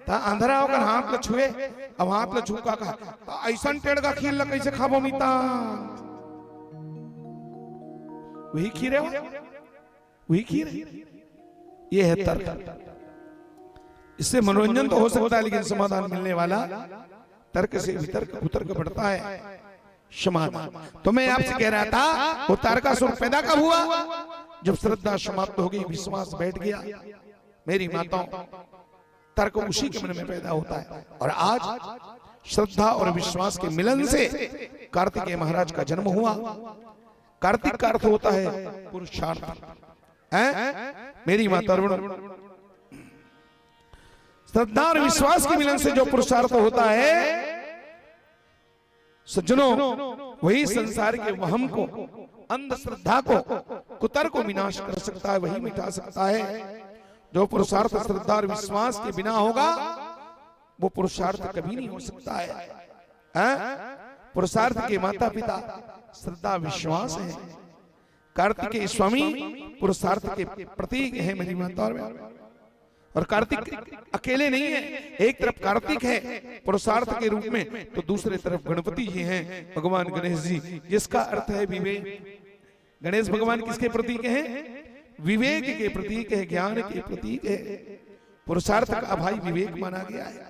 ता अंधरा होकर हाथ ल छुए, अब हाथ ल छुका का ऐसा टेढ़ का खीर ल कैसे खाबो मितान। वही खीर है, वही खीर है। ये है तर्क। इससे मनोरंजन तो हो सकता है, लेकिन समाधान मिलने वाला तर्क से वितर्क कुतर्क बढ़ता है समाधान। तो मैं आपसे कह रहा था वो तारकासुर पैदा कब हुआ, जब श्रद्धा समाप्त हो गई, विश्वास बैठ गया। मेरी माताओं तर्क उसी के मन में पैदा होता है, और आज श्रद्धा और विश्वास के मिलन से कार्तिकेय महाराज का जन्म हुआ। कार्तिक का अर्थ होता है पुरुषार्थ है। मेरी माता श्रद्धा और विश्वास के मिलन से जो पुरुषार्थ होता है सज्जनों, वही संसार के वहम को, अंधश्रद्धा को, कुतर्क को विनाश कर सकता है, वही मिटा सकता है। जो पुरुषार्थ श्रद्धा और विश्वास के बिना होगा वो पुरुषार्थ कभी नहीं हो सकता है। पुरुषार्थ के माता पिता श्रद्धा विश्वास है। कार्तिकेय स्वामी पुरुषार्थ के प्रतीक है मेरी माता। और कार्तिक अकेले नहीं है, एक तरफ कार्तिक है पुरुषार्थ के रूप में, तो दूसरे तरफ गणपति जी हैं, भगवान गणेश जी, जिसका अर्थ है विवेक। गणेश भगवान किसके प्रतीक हैं, विवेक के प्रतीक है, ज्ञान के प्रतीक है। पुरुषार्थ का भाई विवेक माना गया है।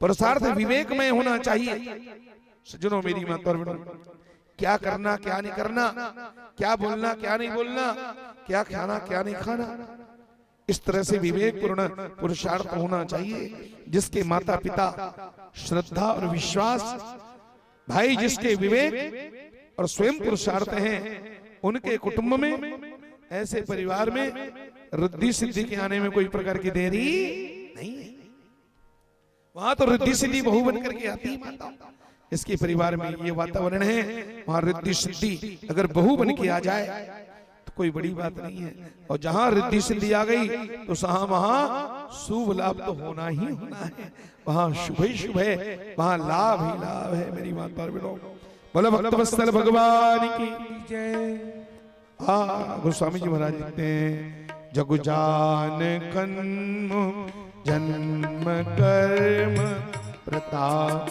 पुरुषार्थ विवेकमय होना चाहिए। सज्जनों मेरी माता, क्या करना क्या नहीं करना, क्या बोलना क्या नहीं बोलना, क्या खाना क्या नहीं खाना, इस तरह से विवेक पूर्ण पुरुषार्थ होना चाहिए। जिसके माता पिता श्रद्धा और विश्वास, भाई जिसके विवेक और स्वयं पुरुषार्थ हैं, उनके कुटुंब में, ऐसे परिवार में रिद्धि सिद्धि के आने में कोई प्रकार की देरी नहीं है। वहां तो रिद्धि सिद्धि बहू बनकर के आती है माता। इसके परिवार में ये वातावरण है, वहां रिद्धि सिद्धि अगर बहू बन के आ जाए तो कोई बड़ी बात नहीं है। और जहां रिद्धि सिद्धि आ गई तो वहां शुभ लाभ तो होना ही होना है। वहां शुभ ही शुभ है, वहां लाभ ही लाभ है। मेरी माता बहनों, बोलो भक्तवत्सल भगवान की जय। गोस्वामी जी महाराज लिखते हैं, जग जान कर्म जन्म कर्म प्रताप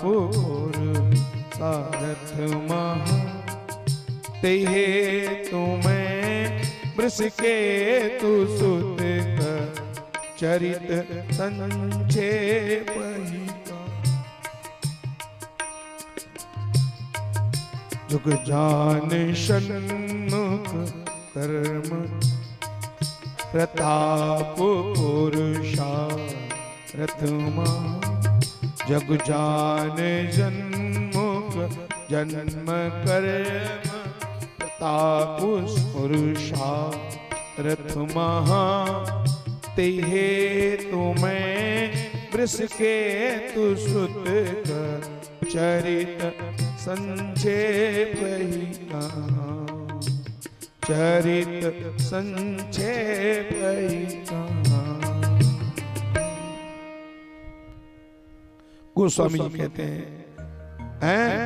सारथ महा, ते तुम्हें वृष के तु सुत चरित संक्षेप ही का। जुग जान सन्मुख कर्म प्रताप पुरुषारथमा। जग जान जन्मुख जन्म कर्म प्रताप पुरुषारथ महा। तेहे तुम्हें वृष के तु सुत चरित संक्षेप ही कहा। चरित संक्षेप ही कहा। गोस्वामी जी कहते हैं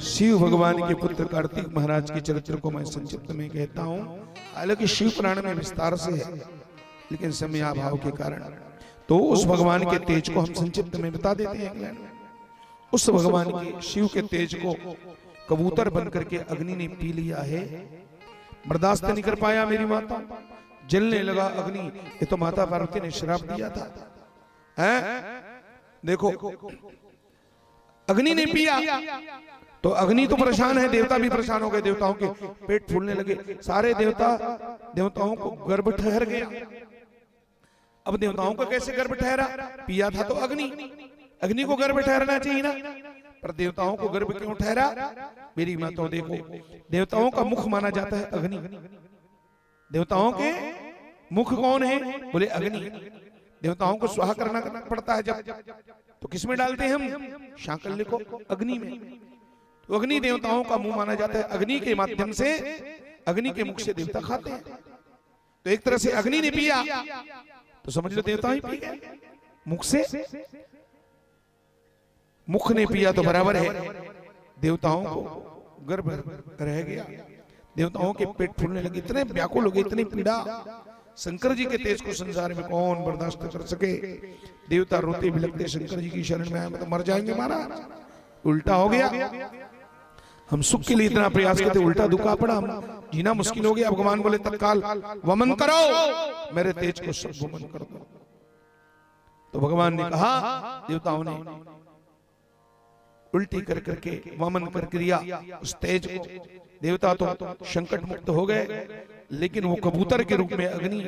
शिव भगवान के पुत्र कार्तिक महाराज के चरित्र को मैं संक्षिप्त में कहता हूं। हालांकि शिव पुराण में विस्तार से है, लेकिन समय अभाव के कारण तो उस भगवान के तेज को हम संक्षिप्त में बता देते हैं। उस भगवान के शिव के तेज को कबूतर बन करके अग्नि ने पी लिया है। बर्दाश्त नहीं कर पाया मेरी माता, जलने लगा अग्नि। ये तो माता पार्वती ने श्राप दिया था। देखो अग्नि ने पिया तो अग्नि तो परेशान है, देवता भी परेशान हो गए। देवताओं के पेट फूलने लगे। सारे देवताओं को गर्भ ठहर गया। अब देवताओं का कैसे गर्भ ठहरा? पिया था तो अग्नि को गर्भ ठहरना चाहिए ना, पर देवताओं को गर्भ क्यों ठहरा? मेरी माता देखो, देवताओं का मुख माना जाता है अग्नि। देवताओं के मुख कौन है? बोले अग्नि। देवताओं को स्वाहा करना पड़ता है जब, तो किसमें डालते हैं हम? शाकल्य को, अग्नि में। तो अग्नि देवताओं का मुंह माना जाता है। अग्नि के माध्यम से, अग्नि के मुख से देवता खाते हैं। तो एक तरह से अग्नि ने पिया तो समझ लो देवता ही पी गए मुख से। मुख ने पिया तो बराबर है, देवताओं को गर्भ रह गया। देवताओं के पेट फूलने लगे, इतने व्याकुल हो गए, इतनी पीड़ा। शंकर जी के तेज को संसार में कौन बर्दाश्त कर सके? देवता रोते बिलखते शंकर जी की शरण में आए, मतलब मर जाएंगे महाराज। उल्टा हो गया। हम सुख के लिए इतना प्रयास करते, उल्टा दुखा पड़ा, हम जीना मुश्किल हो गया। भगवान बोले तत्काल वमन करो, मेरे तेज को सब वमन कर दो। तो भगवान ने कहा, देवताओं ने उल्टी कर करके वमन कर क्रिया उस तेज को। देवता तो संकट मुक्त हो गए, लेकिन वो कबूतर के रूप में अग्नि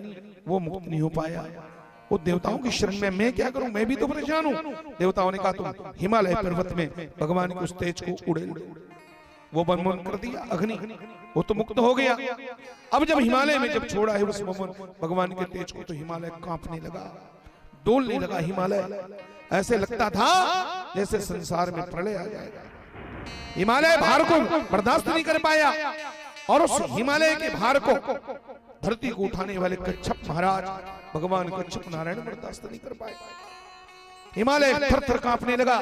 वो मुक्त नहीं हो पाया। वो देवताओं की शरण में मैं क्या करूं? मैं भी तो परेशान हूं। देवताओं ने कहा तुम हिमालय पर्वत में भगवान के उस तेज को उड़ेल दो। वो वमन कर दिया अग्नि, वो तो मुक्त हो गया। अब जब हिमालय में जब छोड़ा है उस भगवान के तेज को, तो हिमालय कांपने लगा, डोलने लगा हिमालय। ऐसे लगता था जैसे संसार में प्रलय आ जाएगा। हिमालय भार को बर्दाश्त नहीं कर पाया, और उस हिमालय के भार को धरती को उठाने वाले कच्छप महाराज भगवान कच्छप नारायण बर्दाश्त नहीं कर पाए। हिमालय थर थर कांपने लगा।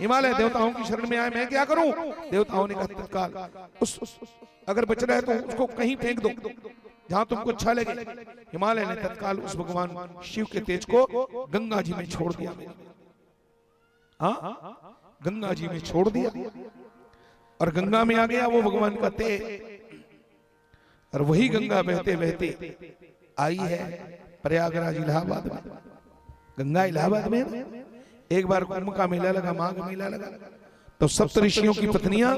हिमालय देवताओं की शरण में आए, मैं क्या करूं? देवताओं ने कहा तत्काल उस अगर बच रहा है तो उसको कहीं फेंक दो जहां तुमको अच्छा लगे। हिमालय ने तत्काल उस भगवान शिव के तेज को गंगा जी में छोड़ दिया। गंगा जी में छोड़ दिया, और गंगा में आ गया वो भगवान का तेज। और वही गंगा बहते बहते आई है प्रयागराज इलाहाबाद में। गंगा इलाहाबाद में एक बार कुंभ का मेला लगा, माघ मेला लगा, तो सप्त ऋषियों की पत्नियां,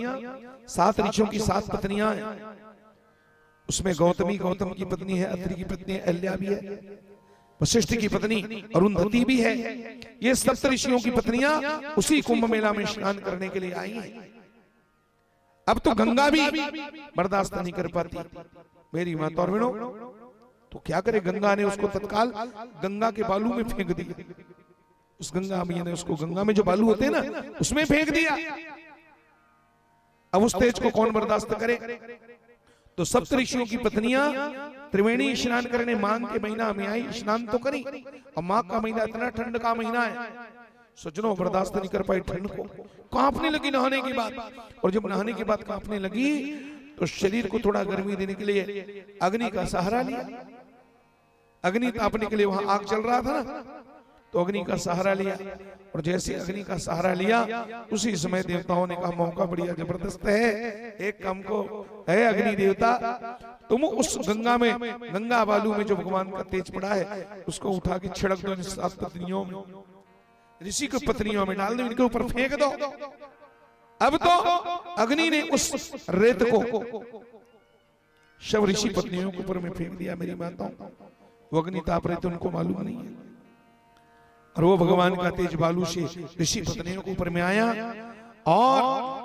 7 ऋषियों की 7 पत्नियां हैं। उसमें गौतम की पत्नी है, अत्रि की पत्नी अहल्या भी है, वशिष्ठ की पत्नी अरुंधति भी है। ये सप्त ऋषियों की पत्नियां उसी कुंभ मेला में स्नान करने के लिए आई हैं। अब तो गंगा भी बर्दाश्त नहीं कर पाती मेरी माता और बहनों। तो क्या करे, गंगा ने उसको तत्काल गंगा के बालू में फेंक दिया। उस गंगा मैया ने उसको गंगा में जो बालू होते हैं ना, उसमें फेंक दिया। अब उस तेज को कौन बर्दाश्त करे? तो सप्त ऋषियों की पत्नियां त्रिवेणी स्नान करने माघ के महीना में आई, स्नान तो करी। अब माघ का महीना इतना ठंड का महीना है, सज्जनों बर्दाश्त नहीं कर पाई ठंड को, कांपने लगी नहाने के बाद। और जब नहाने के बाद कांपने लगी तो शरीर को थोड़ा गर्मी देने के लिए अग्नि का सहारा लिया। अग्नि तापने के लिए वहां आग चल रहा था ना, तो अग्नि का सहारा लिया। और जैसे अग्नि का सहारा लिया, उसी समय देवताओं ने कहा मौका बढ़िया जबरदस्त है, एक काम को है अग्नि देवता, तुम उस गंगा में, गंगा बालू में जो भगवान का तेज पड़ा है उसको उठा के छिड़क दो इन 7 पत्नियों में, ऋषि की पत्नियों में डाल दो, इनके ऊपर फेंक दो। अब तो अग्नि ने उस रेत को शव ऋषि पत्नियों के ऊपर में फेंक दिया मेरी माताओं। वो अग्नि ताप रहे थे, उनको मालूम नहीं है, और वो भगवान का तेज बालू से ऋषि पत्नियों के ऊपर में आया और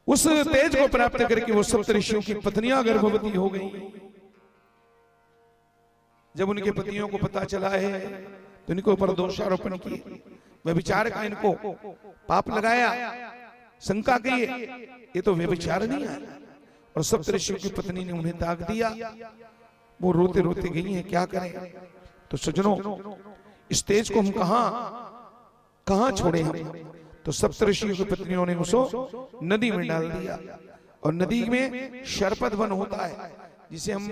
उस तेज को प्राप्त करके वो सप्त ऋषियों की पत्नियां गर्भवती हो गई। जब उनके पतियों को पता चला है तो इनके ऊपर दोषारोपण किए, व्यभिचार का इनको पाप लगाया, शंका की ये तो व्यभिचार नहीं है, और सप्त ऋषियों की पत्नी ने उन्हें त्याग दिया। वो रोते रोते गई हैं, क्या करें। तो सज्जनों, इस तेज को हम कहां छोड़े हम। तो सप्त ऋषियों की पत्नियों ने उसको नदी में डाल दिया, और नदी में शरपत वन होता है, जिसे हम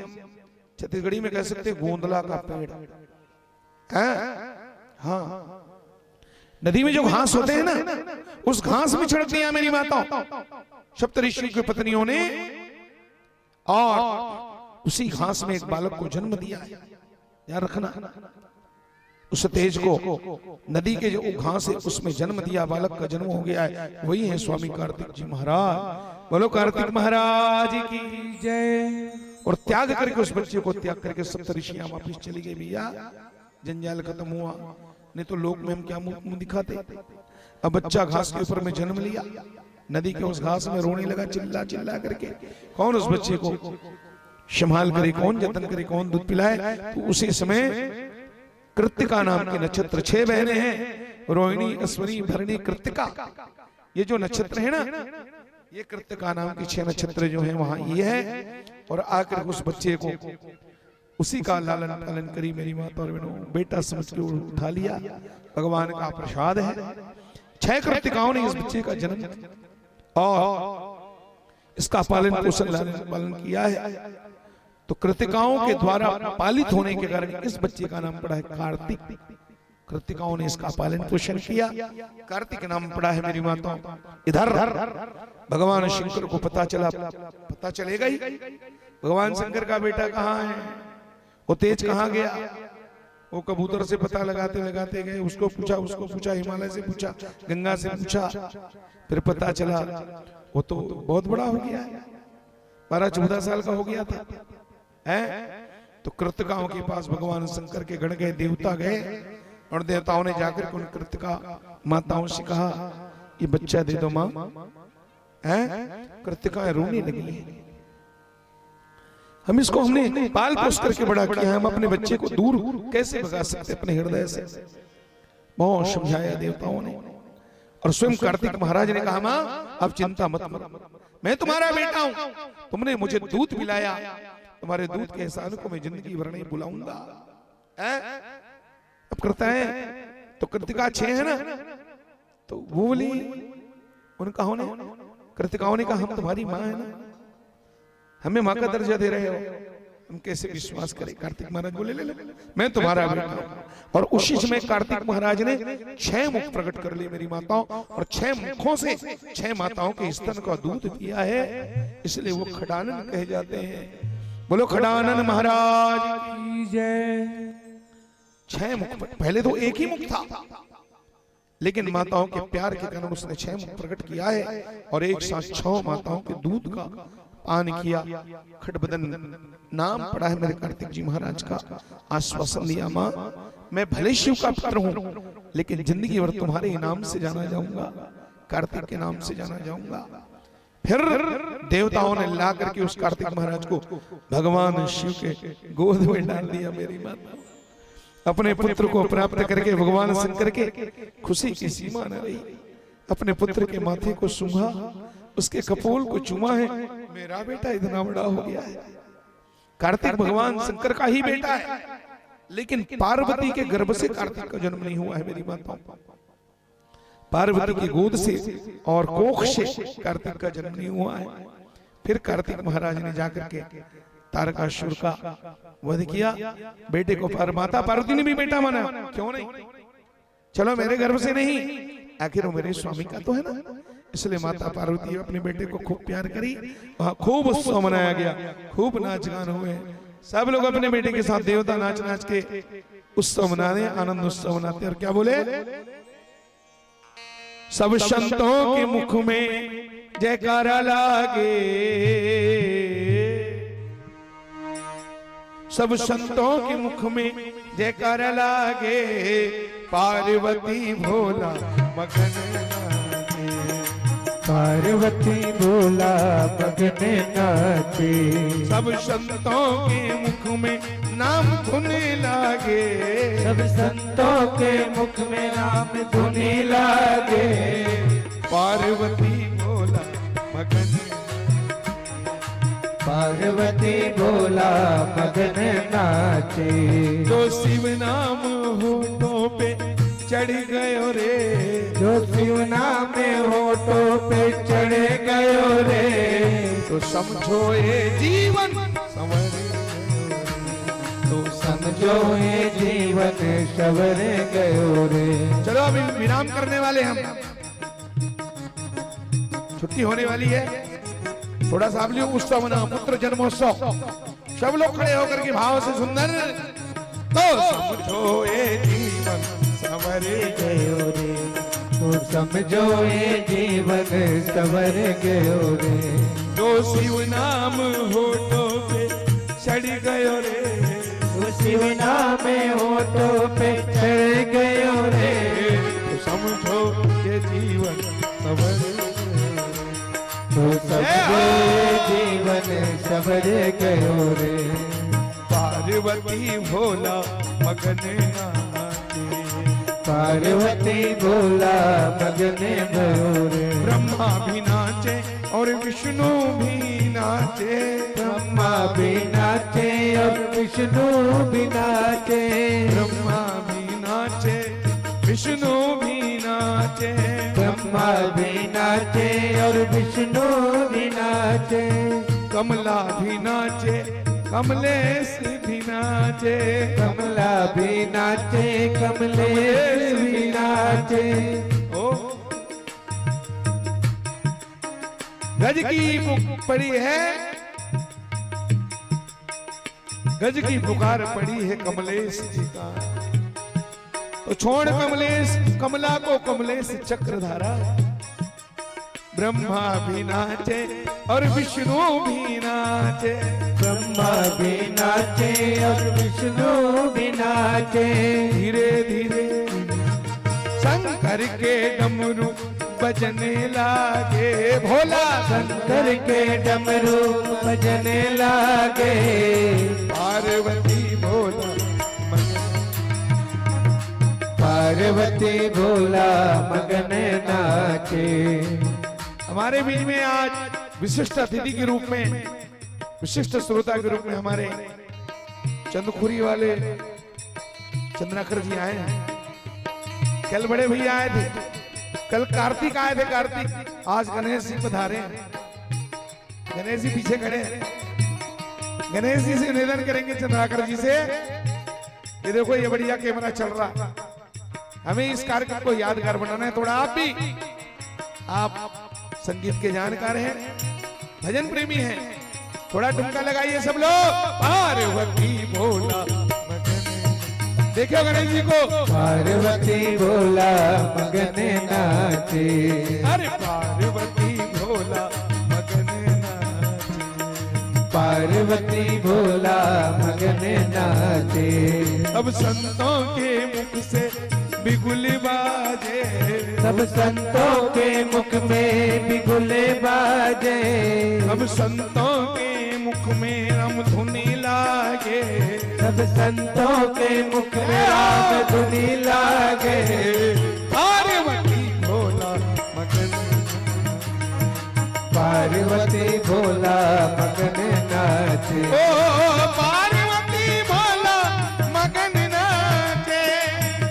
छत्तीसगढ़ी में कह सकते हैं गोंदला का पेड़ है। हाँ, नदी में जो घास होते हैं ना, उस घास में छिड़क दिया मेरी माताओं सप्त ऋषियों की पत्नियों ने, और उसी घास में एक बालक को जन्म दिया है। याद रखना, उस तेज को नदी के जो घास है उसमें जन्म दिया, बालक का जन्म हो गया है। वही है स्वामी कार्तिक जी महाराज। बोलो कार्तिक महाराज की जय। और त्याग करके, उस बच्चे को त्याग करके सप्त ऋषियां वापिस चली गई। भैया जंजाल खत्म हुआ, नहीं तो लोक में हम क्या मुंह दिखाते। अब बच्चा घास के ऊपर में जन्म लिया, नदी के उस घास में रोने लगा, चिल्ला चिल्ला करके। कौन उस बच्चे को संभाल करे, कौन जतन करे, कौन दूध पिलाए। तो उसी समय कृत्तिका नाम के नक्षत्र, 6 बहनें हैं, रोहिणी, अश्विनी, भरणी, कृत्तिका। ये जो नक्षत्र है ना, ये कृत्तिका नाम के 6 नक्षत्र जो हैं वहां ये है। और आकर उस बच्चे को उसी का लालन पालन करी मेरी माता और बहनों, बेटा समझ के उठा लिया। भगवान का प्रसाद है। 6 कृत्तिकाओं ने इस बच्चे का जन्म और इसका पालन पोषण लालन पालन किया है। तो कृत्तिकाओं के द्वारा पालित होने के कारण इस बच्चे का नाम पड़ा है कार्तिक। कृत्तिकाओं ने इसका पालन पोषण किया, कार्तिक नाम पड़ा है मेरी माता। इधर भगवान शंकर को पता चलेगा ही, भगवान शंकर का बेटा कहाँ है, वो तेज कहाँ गया। वो कबूतर से पता लगाते लगाते गए, उसको पूछा, हिमालय से पूछा, गंगा से पूछा, फिर पता चला वो तो बहुत बड़ा हो गया है, 12-14 साल का हो गया था है। तो कृत्तिकाओं के पास भगवान शंकर के गण गए, देवता गए, और देवताओं ने जाकर उन कृत्तिका माताओं से कहा ये बच्चा दे दो मां। कृत्तिकाएं रोने लगी, हम इसको हमने पाल पोस करके बड़ा किया है, हम अपने बच्चे को दूर कैसे भगा सकते अपने हृदय से। बहुत समझाया देवताओं ने, और स्वयं कार्तिक महाराज ने कहा मां अब चिंता मत करो, मैं तुम्हारा बेटा हूं, तुमने मुझे दूध पिलाया, तुम्हारे दूध के एहसान को मैं जिंदगी भर नहीं भुलाऊंगा। अब करता है तो कृत्तिका 6 है ना, तो वो बोली, उनका होने कृत्तिकाओं ने कहा हम तुम्हारी मां है ना, हमें मां का दर्जा दे रहे हो, हम कैसे विश्वास करें। कार्तिक महाराज बोले ले मैं तुम्हारा बेटा हूं। और उसी समय कार्तिक महाराज ने 6 मुख प्रकट कर लिए मेरी माताओं, और 6 मुखों से 6 माताओं के स्तन का दूध पिया है, इसलिए वो खडानन कहे जाते हैं। बोलो खडानन महाराज की जय। 6 मुख, पहले तो एक ही मुख था, लेकिन माताओं के प्यार के कारण उसने 6 मुख प्रकट किया है, और एक साथ 6 माताओं के दूध का पान किया। खटबदन नाम पड़ा है मेरे कार्तिक जी महाराज का। आश्वासन दिया मां मैं भले शिव का पुत्र हूं, लेकिन जिंदगी भर तुम्हारे नाम से जाना जाऊंगा, कार्तिक के नाम से जाना जाऊंगा। फिर देवताओं ने ला करके उस कार्तिक महाराज को भगवान शिव के गोद में डाल दिया। मेरी माता अपने पुत्र को प्राप्त करके भगवान शंकर के खुशी की सीमा न रही। अपने पुत्र के माथे को सूंघा, उसके कपोल को चूमा है, मेरा बेटा इतना बड़ा हो गया है। कार्तिक भगवान शंकर का ही बेटा है, लेकिन पार्वती के गर्भ से कार्तिक का जन्म नहीं हुआ है मेरी माताओं। पार्वती की गोद से और कोख से कार्तिक का जन्म नहीं हुआ है। फिर कार्तिक महाराज ने जाकर के तारकासुर का वध किया, बेटे को माता पार्वती ने भी बेटा माना, क्यों नहीं, चलो मेरे गर्भ से नहीं, आखिर वो मेरे स्वामी का तो है ना। इसलिए माता पार्वती अपने बेटे को खूब प्यार करी, वहां खूब उत्सव मनाया गया, खूब नाच गान हुए। सब लोग अपने बेटे के साथ देवता नाच नाच के उत्सव मना रहे, आनंद उत्सव मनाते। और क्या बोले, सब संतों के मुख में जयकारा लागे, सब संतों के मुख में जयकारा लागे, पार्वती भोला मगन नाचे, पार्वती भोला मगन नाचे। सब संतों के मुख में नाम धुने लागे, सब संतों के मुख में नाम धुनी लागे, पार्वती भोला मगन, पार्वती भोला मगन नाचे। जो शिव नाम होठों पे चढ़ गयो रे, जो शिव नाम होठों पे चढ़ गयो रे, तो समझो ये जीवन संवर गयो, तो समझो ये जीवन सवर गयो रे। चलो अभी विराम करने वाले हम, छुट्टी होने वाली है। थोड़ा सा आप लोग उत्सव मना, पुत्र जन्मोत्सव, सब लोग खड़े होकर के भाव से सुंदर, तो समझो ये जीवन संवर गयो रे, तो समझो ये जीवन सवर गयो रे। जो शिव नाम होठों पे चढ़ गयो रे, तो शिव नाम होठों पे चढ़ गयो रे, तो समझो ये जीवन संवर गयो, तो समझो ये जीवन सवर गयो रे। पार्वती भोला मगन नाचे, पार्वती भोला मगन भयो रे। ब्रह्मा भी नाचे और विष्णु भी नाचे, ब्रह्मा भी नाचे और विष्णु भी नाचे, ब्रह्मा भी नाचे विष्णु भी नाचे, ब्रह्मा भी नाचे और विष्णु भी नाचे, कमला भी नाचे कमलेश भी नाचे, कमला भी नाचे कमलेश भी नाचे। ओ गज की पड़ी है, गज की पुकार पड़ी है कमलेश जी का, तो छोड़ कमलेश कमला को कमलेश चक्रधारा। ब्रह्मा भी नाचे और विष्णु भी नाचे, ब्रह्मा भी नाचे और विष्णु भी नाचे, धीरे धीरे शंकर के डमरू बजने लागे, भोला शंकर के डमरू बजने लागे, पार्वती भोला पार्वती भोला मगन नाचे। हमारे बीच में आज विशिष्ट अतिथि के रूप में, विशिष्ट श्रोता के रूप में हमारे चंदखुरी वाले चंद्राकर जी आए हैं। कल बड़े भैया आए थे, कल कार्तिक आए थे, कार्तिक। आज गणेश जी पधारे हैं, गणेश जी पीछे खड़े हैं। गणेश जी से निवेदन करेंगे चंद्राकर जी से, ये देखो ये बढ़िया कैमरा चल रहा, हमें इस कार्यक्रम को यादगार बनाना है। थोड़ा आप भी, आप संगीत के जानकार हैं, भजन प्रेमी हैं, थोड़ा ठुमका लगाइए सब लोग। पार्वती भोला मगन, देखियो गणेश जी को, पार्वती भोला मगन नाचे, अरे पार्वती भोला मगन नाचे, पार्वती भोला मगन नाचे। अब संतों के मुख से बिगुल बाजे, सब संतों के मुख में बिगुले बाजे, अब संतों के मुख में राम धुनी लागे, सब संतों के मुख में राम धुनी लागे, पार्वती भोला मगन, पार्वती भोला मगन नाचे। ओ पार्वती भोला मगन नाचे,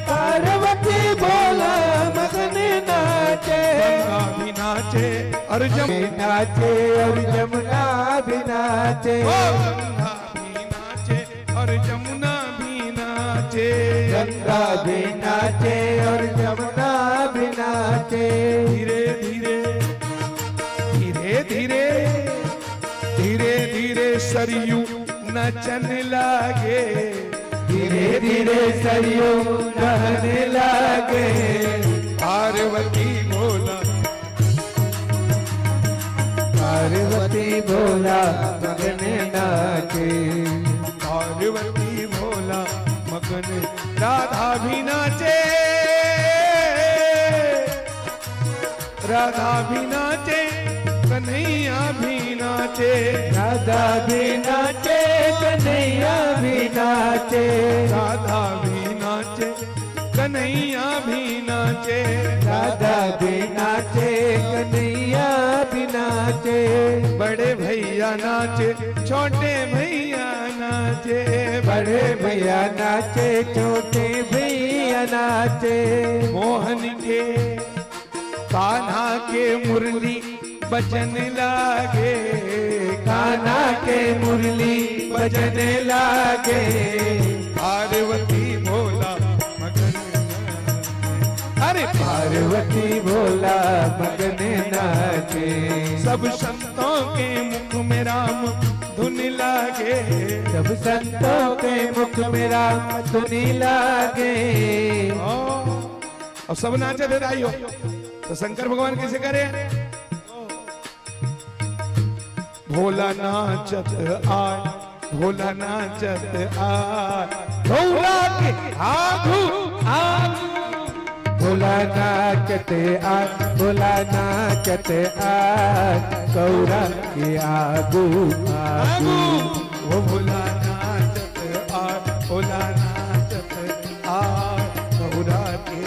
पार्वती भोला मगन नाचे, गंगा भी नाचे और जमुना नाचे और जमुना भी नाचे, ओ गंगा भी नाचे और जमुना भी नाचे, गंगा भी नाचे और जमुना भी नाचे। नाचे। धीरे धीरे धीरे धीरे धीरे धीरे सरयू नचन लागे। धीरे धीरे सरयू बहने लागे। पार्वती भोला पार्वती भोला मगन नाचे। पार्वती भोला मगन राधा भी नाचे। राधा भी नाचे कन्हैया भी नाचे। राधा भी नाचे कन्हैया भी नाचे। राधा भी नाचे कन्हैया भी नाचे। राधा भी नाचे कन्हैया भी नाचे। बड़े भैया नाचे छोटे भैया नाचे। बड़े भैया नाचे छोटे भैया नाचे। मोहन के कान्हा के मुरली बजन लागे। कान्हा के मुरली बजन लागे। पार्वती भोला मगन अरे पार्वती भोला मगन नाचे। सब संतों के मुख में राम धुन लागे। सब संतों के मुख में राम धुनी लागे। और सब नाचे थे दाइयों। तो शंकर भगवान कैसे करे? भोला नाचत आय भोला नाचत आय गौरा के आगू आगू। भोला नाचते आ भोला नाचते आ गौरा के आगू आगू। ओ भोला नाचत आय भोला नाचत आय गौरा के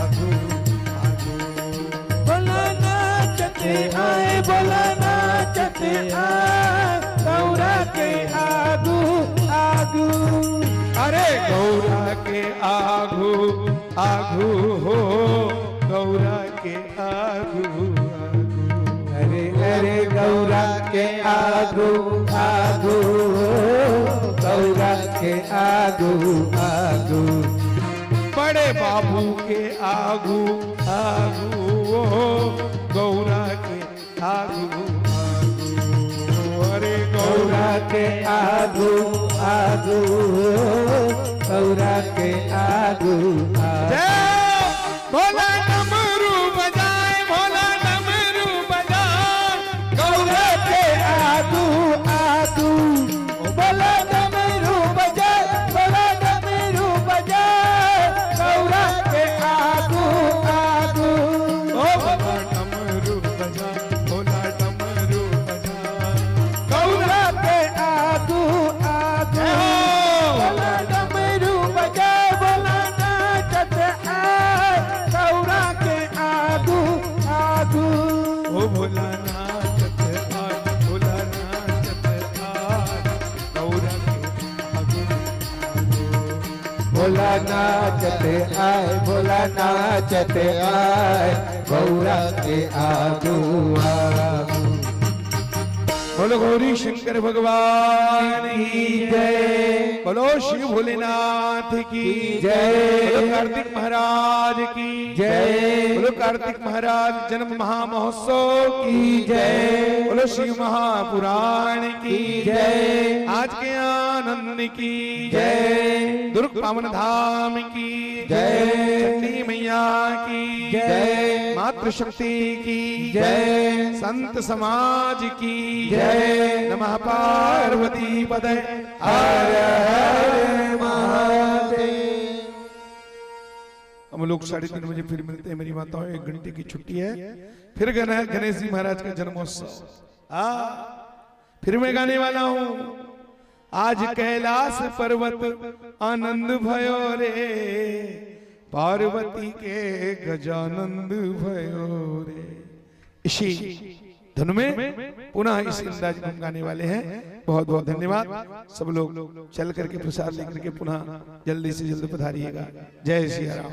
आगू आगू। भोला नाचते आए भोला नाचते आए गौरा के आगू आगू। अरे गौरा के आगू आगू हो गौरा के आगू आगू। अरे अरे गौरा के आगू आगू गौरा के आगू आगू। बड़े बाबू के आगू आगू हो गौरा के आगू आगू। अरे गौरा के आगू आगू गौरा के आगू आगू। भोला डमरू बजाए भोला डमरू बजाए गौरा के आगू आगू। भोला डमरू बजाए भोला डमरू बजाए गौरा के आगू आगू। ओ भोला डमरू बजाए भोला डमरू बजाए गौरा के आगू आगू। भोला डमरू बजाए भोला नाचत आए गौरा के आगू आगू। ओ भोला नाचत आय भोला नाचत आय गौरा के आगू आगू। भोला नाचते आए भोला नाचते आए गौरा के आगू आगू। बोलो गौरी शंकर भगवान की जय। बोलो शिव भोलेनाथ की जय। बोलो कार्तिक महाराज की जय। बोलो कार्तिक महाराज जन्म महामहोत्सव की जय। बोलो शिव महापुराण की जय। आज के आनंद की जय। दुर्ग पावन धाम की जय। चंडी मैया की जय। मातृशक्ति की जय। संत समाज की जय। नमः पार्वती पदे हर हर महादेव। हम लोग 3:30 बजे फिर मिलते हैं। मेरी माताओं 1 घंटे की छुट्टी है। फिर गणेश जी महाराज का जन्मोत्सव फिर मैं गाने वाला हूँ। आज कैलाश पर्वत आनंद भयो रे पार्वती के गजानंद भयो रे। इसी धुन में पुनः इस अंदाज में हम गाने वाले हैं। बहुत बहुत धन्यवाद। सब लोग चल करके प्रसाद लेकर के पुनः जल्दी से जल्दी पधारिएगा। जय श्री राम।